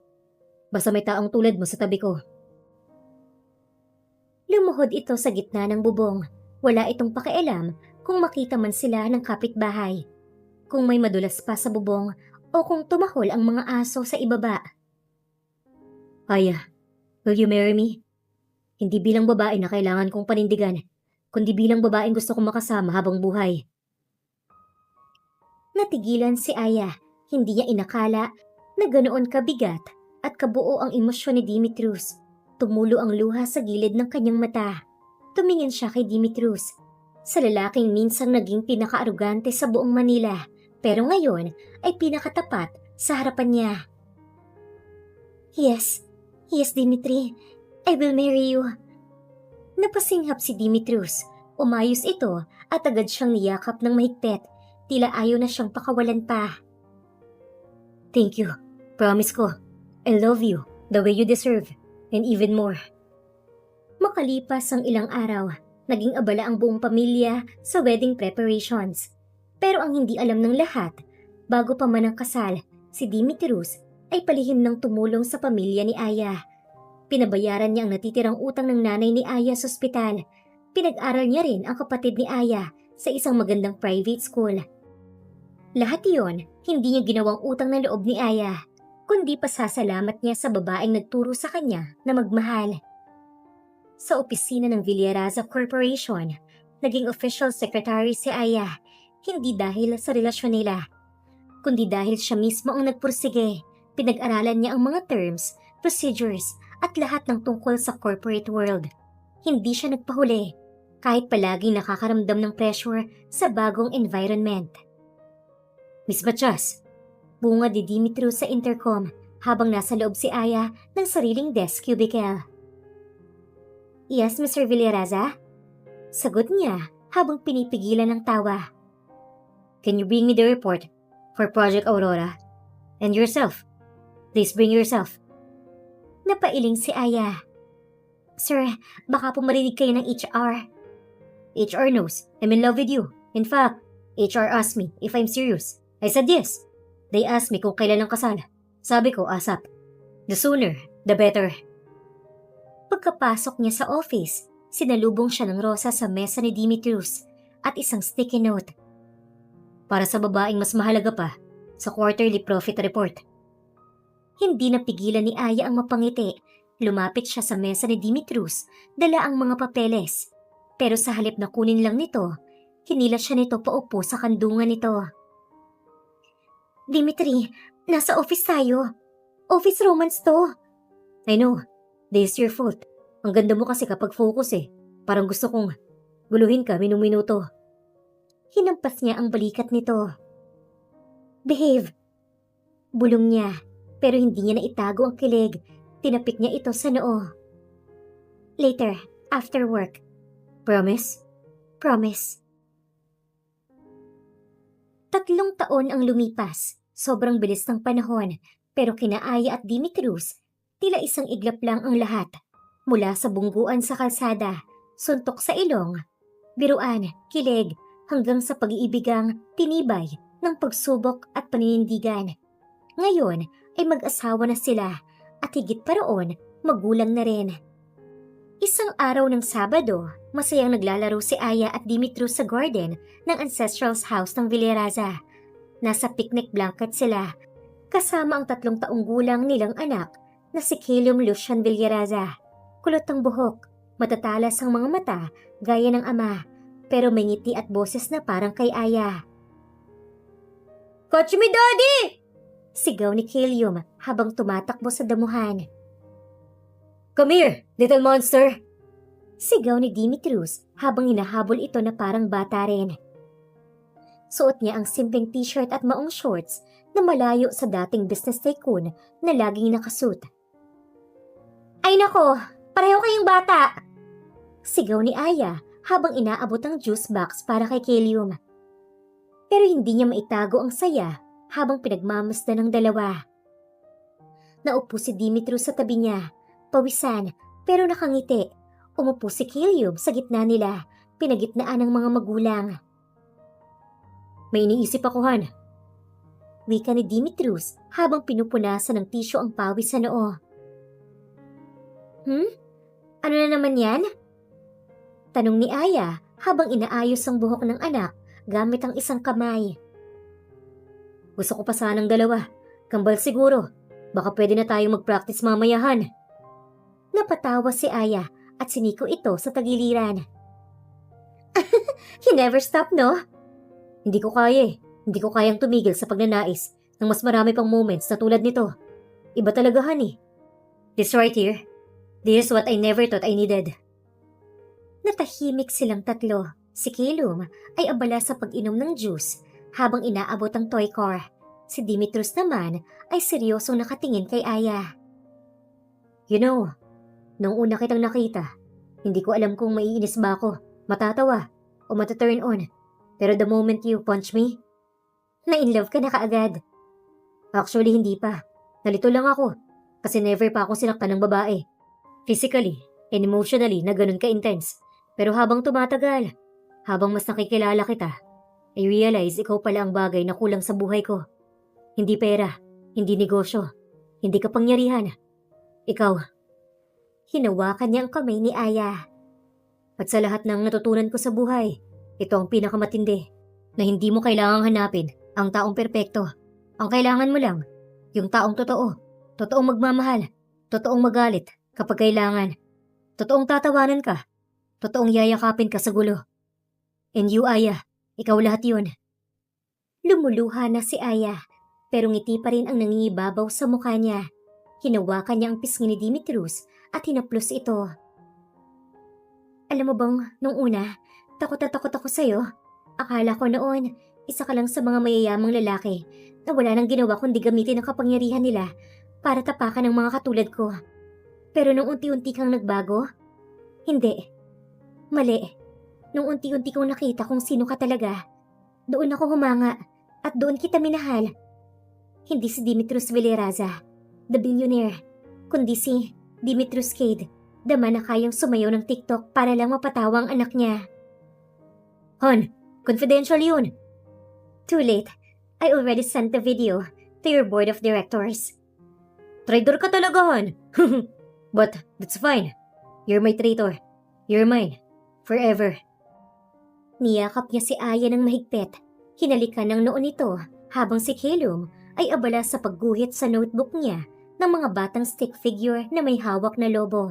Basta may taong tulad mo sa tabi ko. Lumuhod ito sa gitna ng bubong. Wala itong pakialam kung makita man sila ng kapitbahay. Kung may madulas pa sa bubong o kung tumahol ang mga aso sa ibaba. Aya, will you marry me? Hindi bilang babae na kailangan kong panindigan, kundi bilang babaeng gusto kong makasama habang buhay. Natigilan si Aya. Hindi niya inakala na ganoon kabigat at kabuo ang emosyon ni Dimitrios. Tumulo ang luha sa gilid ng kanyang mata. Tumingin siya kay Dimitrios. Sa lalaking minsang naging pinaka-arugante sa buong Manila, pero ngayon ay pinakatapat sa harapan niya. Yes, Dimitri. I will marry you. Napasinghap si Dimitrios. Umayos ito at agad siyang niyakap ng mahigpit. Tila ayaw na siyang pakawalan pa. Thank you. Promise ko. I love you the way you deserve and even more. Makalipas ang ilang araw, naging abala ang buong pamilya sa wedding preparations. Pero ang hindi alam ng lahat, bago pa man ang kasal, si Dimitrios ay palihim ng tumulong sa pamilya ni Aya. Pinabayaran niya ang natitirang utang ng nanay ni Aya sa ospital. Pinag-aral niya rin ang kapatid ni Aya sa isang magandang private school. Lahat iyon, hindi niya ginawang utang ng loob ni Aya, kundi pasasalamat niya sa babaeng nagturo sa kanya na magmahal. Sa opisina ng Villaraza Corporation, naging official secretary si Aya, hindi dahil sa relasyon nila, kundi dahil siya mismo ang nagpursige. Pinag-aralan niya ang mga terms, procedures, at lahat ng tungkol sa corporate world. Hindi siya nagpahuli, kahit palaging nakakaramdam ng pressure sa bagong environment. Miss Matias, bunga ni Dimitrios sa intercom habang nasa loob si Aya ng sariling desk cubicle. Yes, Mr. Villaraza? Sagot niya habang pinipigilan ng tawa. Can you bring me the report for Project Aurora? And yourself. Please bring yourself. Napailing si Aya. Sir, baka po marinig kayo ng HR. HR knows I'm in love with you. In fact, HR asked me if I'm serious. I said yes. They asked me kung kailan ang kasal. Sabi ko, ASAP. The sooner, the better. Pagkapasok niya sa office, sinalubong siya ng rosa sa mesa ni Dimitrios at isang sticky note. Para sa babaeng mas mahalaga pa, sa quarterly profit report. Hindi napigilan ni Aya ang mapangiti. Lumapit siya sa mesa ni Dimitrios, dala ang mga papeles. Pero sa halip na kunin lang nito, hinila siya nito paupo sa kandungan nito. Dimitri, Nasa office tayo. Office romance to. I know, this is your fault. Ang ganda mo kasi kapag focus eh. Parang gusto kong guluhin ka minuto. Hinampas niya ang balikat nito. Behave. Bulong niya, pero hindi niya naitago ang kilig. Tinapik niya ito sa noo. Later, after work. Promise? Promise. 3 taon ang lumipas. Sobrang bilis ng panahon, pero kina Aya at Dimitrios, tila isang iglap lang ang lahat. Mula sa bungguan sa kalsada, suntok sa ilong, biruan, kilig, hanggang sa pag-iibigang tinibay ng pagsubok at paninindigan. Ngayon ay mag-asawa na sila at higit pa roon, magulang na rin. Isang araw ng Sabado, masayang naglalaro si Aya at Dimitrios sa garden ng ancestral house ng Villaraza. Nasa picnic blanket sila, kasama ang 3 taong gulang nilang anak na si Kilium Lucian Villaraza. Kulot ang buhok, matatalas ang mga mata gaya ng ama, pero may ngiti at boses na parang kay Aya. Catch me, Daddy! Sigaw ni Kilium habang tumatakbo sa damuhan. Come here, little monster! Sigaw ni Dimitrios habang hinahabol ito na parang bata rin. Suot niya ang simpleng t-shirt at maong shorts na malayo sa dating business tycoon na laging nakasuot. Ay nako, pareho kayong bata! Sigaw ni Aya habang inaabot ang juice box para kay Kilium. Pero hindi niya maitago ang saya habang pinagmamasdan ng dalawa. Naupo si Dimitrios sa tabi niya, pawisan pero nakangiti. Umupo si Kilium sa gitna nila, pinagitnaan ng mga magulang. May iniisip ako, Han. Wika ni Dimitrios habang pinupunasan ng tisyo ang pawis sa noo. Ano na naman yan? Tanong ni Aya habang inaayos ang buhok ng anak gamit ang isang kamay. Gusto ko pa sanang 2. Kambal siguro. Baka pwede na tayong mag-practice mamaya, Han. Napatawa si Aya at siniko ito sa tagiliran. You never stop, no? Hindi ko kaya eh. Hindi ko kayang tumigil sa pagnanais ng mas marami pang moments na tulad nito. Iba talaga, Han eh. This right here, this is what I never thought I needed. Natahimik silang 3. Si Kilium ay abala sa pag-inom ng juice habang inaabot ang toy car. Si Dimitrios naman ay seryosong nakatingin kay Aya. You know, nung una kitang nakita, hindi ko alam kung maiinis ba ako, matatawa, o mataturn on. Pero the moment you punch me, na-inlove ka na kaagad. Actually, hindi pa. Nalito lang ako kasi never pa ako sinaktan ng babae. Physically and emotionally na ganun ka-intense. Pero habang tumatagal, habang mas nakikilala kita, I realize ikaw pala ang bagay na kulang sa buhay ko. Hindi pera, hindi negosyo, hindi kapangyarihan. Ikaw. Hinawakan niya ang kamay ni Aya. At sa lahat ng natutunan ko sa buhay, ito ang pinakamatindi, na hindi mo kailangang hanapin ang taong perpekto. Ang kailangan mo lang, yung taong totoo, totoong magmamahal, totoong magalit kapag kailangan, totoong tatawanan ka, totoong yayakapin ka sa gulo. And you, Aya, ikaw lahat yun. Lumuluha na si Aya, pero ngiti pa rin ang nangingibabaw sa mukha niya. Hinawakan niya ang pisngi ni Dimitrios at hinaplos ito. Alam mo bang, nung una, takot na takot ako sa'yo. Akala ko noon, isa ka lang sa mga mayayamang lalaki na wala nang ginawa kundi gamitin ang kapangyarihan nila para tapakan ng mga katulad ko. Pero nung unti-unti kang nagbago, hindi. Mali. Nung unti-unti kong nakita kung sino ka talaga, doon ako humanga at doon kita minahal. Hindi si Dimitrios Villaraza, the billionaire, kundi si Dimitrios Cade, dama na kayang sumayaw ng TikTok para lang mapatawa ang anak niya. Han, confidential yun. Too late. I already sent the video to your board of directors. Traitor ka talaga, Han. But that's fine. You're my traitor. You're mine. Forever. Niyakap niya si Aya ng mahigpit. Hinalikan ng noo nito habang si Kilium ay abala sa pagguhit sa notebook niya ng mga batang stick figure na may hawak na lobo.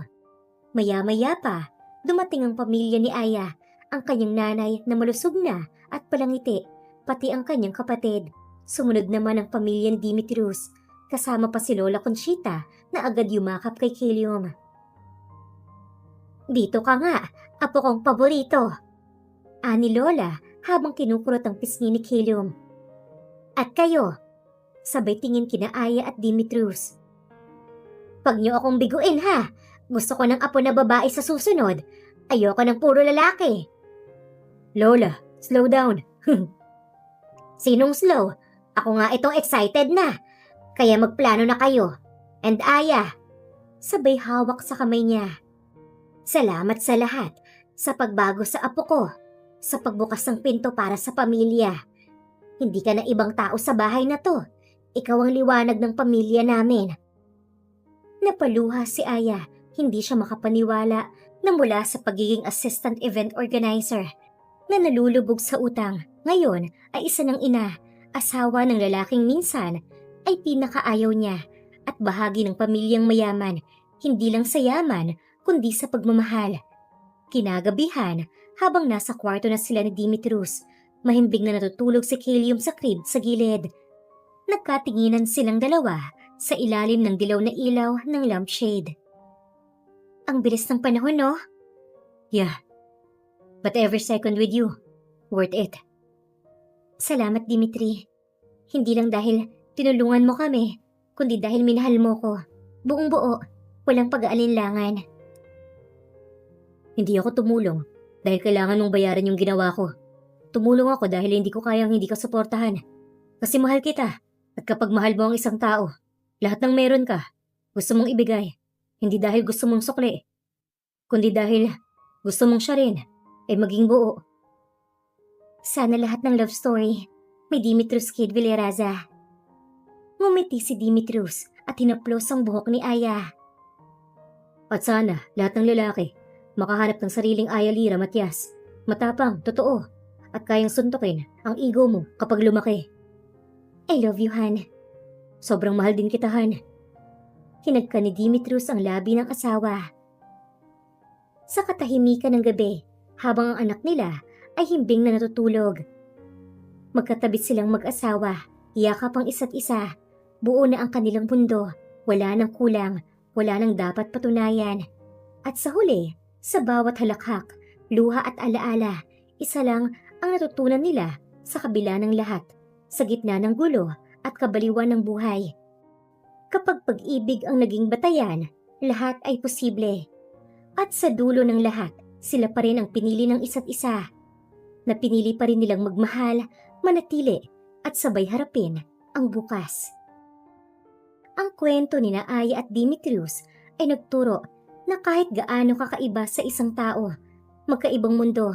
Maya-maya pa, dumating ang pamilya ni Aya, ang kanyang nanay na malusog na at palangiti, pati ang kanyang kapatid. Sumunod naman ang pamilyang Dimitrius, kasama pa si Lola Conchita na agad yumakap kay Kilium. Dito ka nga, apo kong paborito, ani Lola habang kinukurot ang pisngi ni Kilium. At kayo, sabay tingin kina Aya at Dimitrius. Pag niyo akong biguin ha, gusto ko ng apo na babae sa susunod, ayoko ng puro lalaki. Lola, slow down. Sinong slow? Ako nga itong excited na. Kaya magplano na kayo. And Aya, sabay hawak sa kamay niya. Salamat sa lahat, sa pagbago sa apo ko, sa pagbukas ng pinto para sa pamilya. Hindi ka na ibang tao sa bahay na to. Ikaw ang liwanag ng pamilya namin. Napaluha si Aya, hindi siya makapaniwala na mula sa pagiging assistant event organizer na nalulubog sa utang, ngayon ay isa ng ina, asawa ng lalaking minsan ay pinakaayaw niya at bahagi ng pamilyang mayaman, hindi lang sa yaman kundi sa pagmamahal. Kinagabihan, habang nasa kwarto na sila ni Dimitrius, mahimbing na natutulog si Kilium sa crib sa gilid. Nagkatinginan silang dalawa sa ilalim ng dilaw na ilaw ng lampshade. Ang bilis ng panahon, no? Yeah. But every second with you, worth it. Salamat, Dimitri. Hindi lang dahil tinulungan mo kami, kundi dahil minahal mo ko. Buong buo, walang pag-aalinlangan. Hindi ako tumulong dahil kailangan mong bayaran yung ginawa ko. Tumulong ako dahil hindi ko kayang hindi ka suportahan. Kasi mahal kita. At kapag mahal mo ang isang tao, lahat ng meron ka, gusto mong ibigay. Hindi dahil gusto mong sukli, kundi dahil gusto mong siya rin ay maging buo. Sana lahat ng love story may Dimitrius Kid Villaraza. Ngumiti si Dimitrius at hinaplos ang buhok ni Aya. At sana lahat ng lalaki makahanap ng sariling Aya Lira Matias. Matapang, totoo, at kayang suntukin ang ego mo kapag lumaki. I love you, Han. Sobrang mahal din kita, Han. Hinagka ni Dimitrius ang labi ng asawa. Sa katahimikan ng gabi, habang ang anak nila ay himbing na natutulog. Magkatabi silang mag-asawa, yakap ang isa't isa. Buo na ang kanilang mundo, wala nang kulang, wala nang dapat patunayan. At sa huli, sa bawat halakhak, luha at alaala, isa lang ang natutunan nila sa kabila ng lahat, sa gitna ng gulo at kabaliwan ng buhay. Kapag pag-ibig ang naging batayan, lahat ay posible. At sa dulo ng lahat, sila pa rin ang pinili ng isa't isa. Na pinili pa rin nilang magmahal, manatili, at sabay harapin ang bukas. Ang kwento ni Aya at Dimitrius ay nagturo na kahit gaano kakaiba sa isang tao, magkaibang mundo,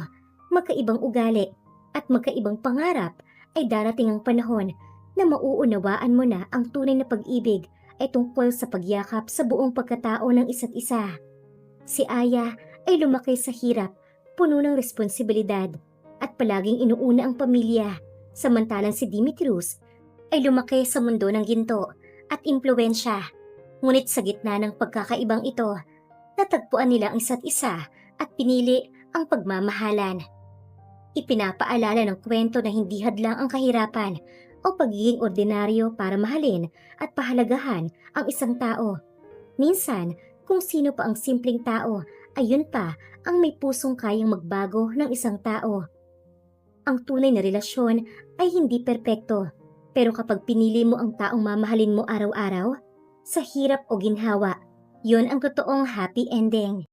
magkaibang ugali, at magkaibang pangarap, ay darating ang panahon na mauunawaan mo na ang tunay na pag-ibig ay tungkol sa pagyakap sa buong pagkatao ng isa't isa. Si Aya ay lumaki sa hirap, puno ng responsibilidad, at palaging inuuna ang pamilya, samantalang si Dimitrius ay lumaki sa mundo ng ginto at impluwensya. Ngunit sa gitna ng pagkakaibang ito, natagpuan nila ang isa't isa at pinili ang pagmamahalan. Ipinapaalala ng kwento na hindi hadlang ang kahirapan o pagiging ordinaryo para mahalin at pahalagahan ang isang tao. Minsan, kung sino pa ang simpleng tao, ayun pa ang may pusong kayang magbago ng isang tao. Ang tunay na relasyon ay hindi perpekto, pero kapag pinili mo ang taong mamahalin mo araw-araw, sa hirap o ginhawa, yun ang totoong happy ending.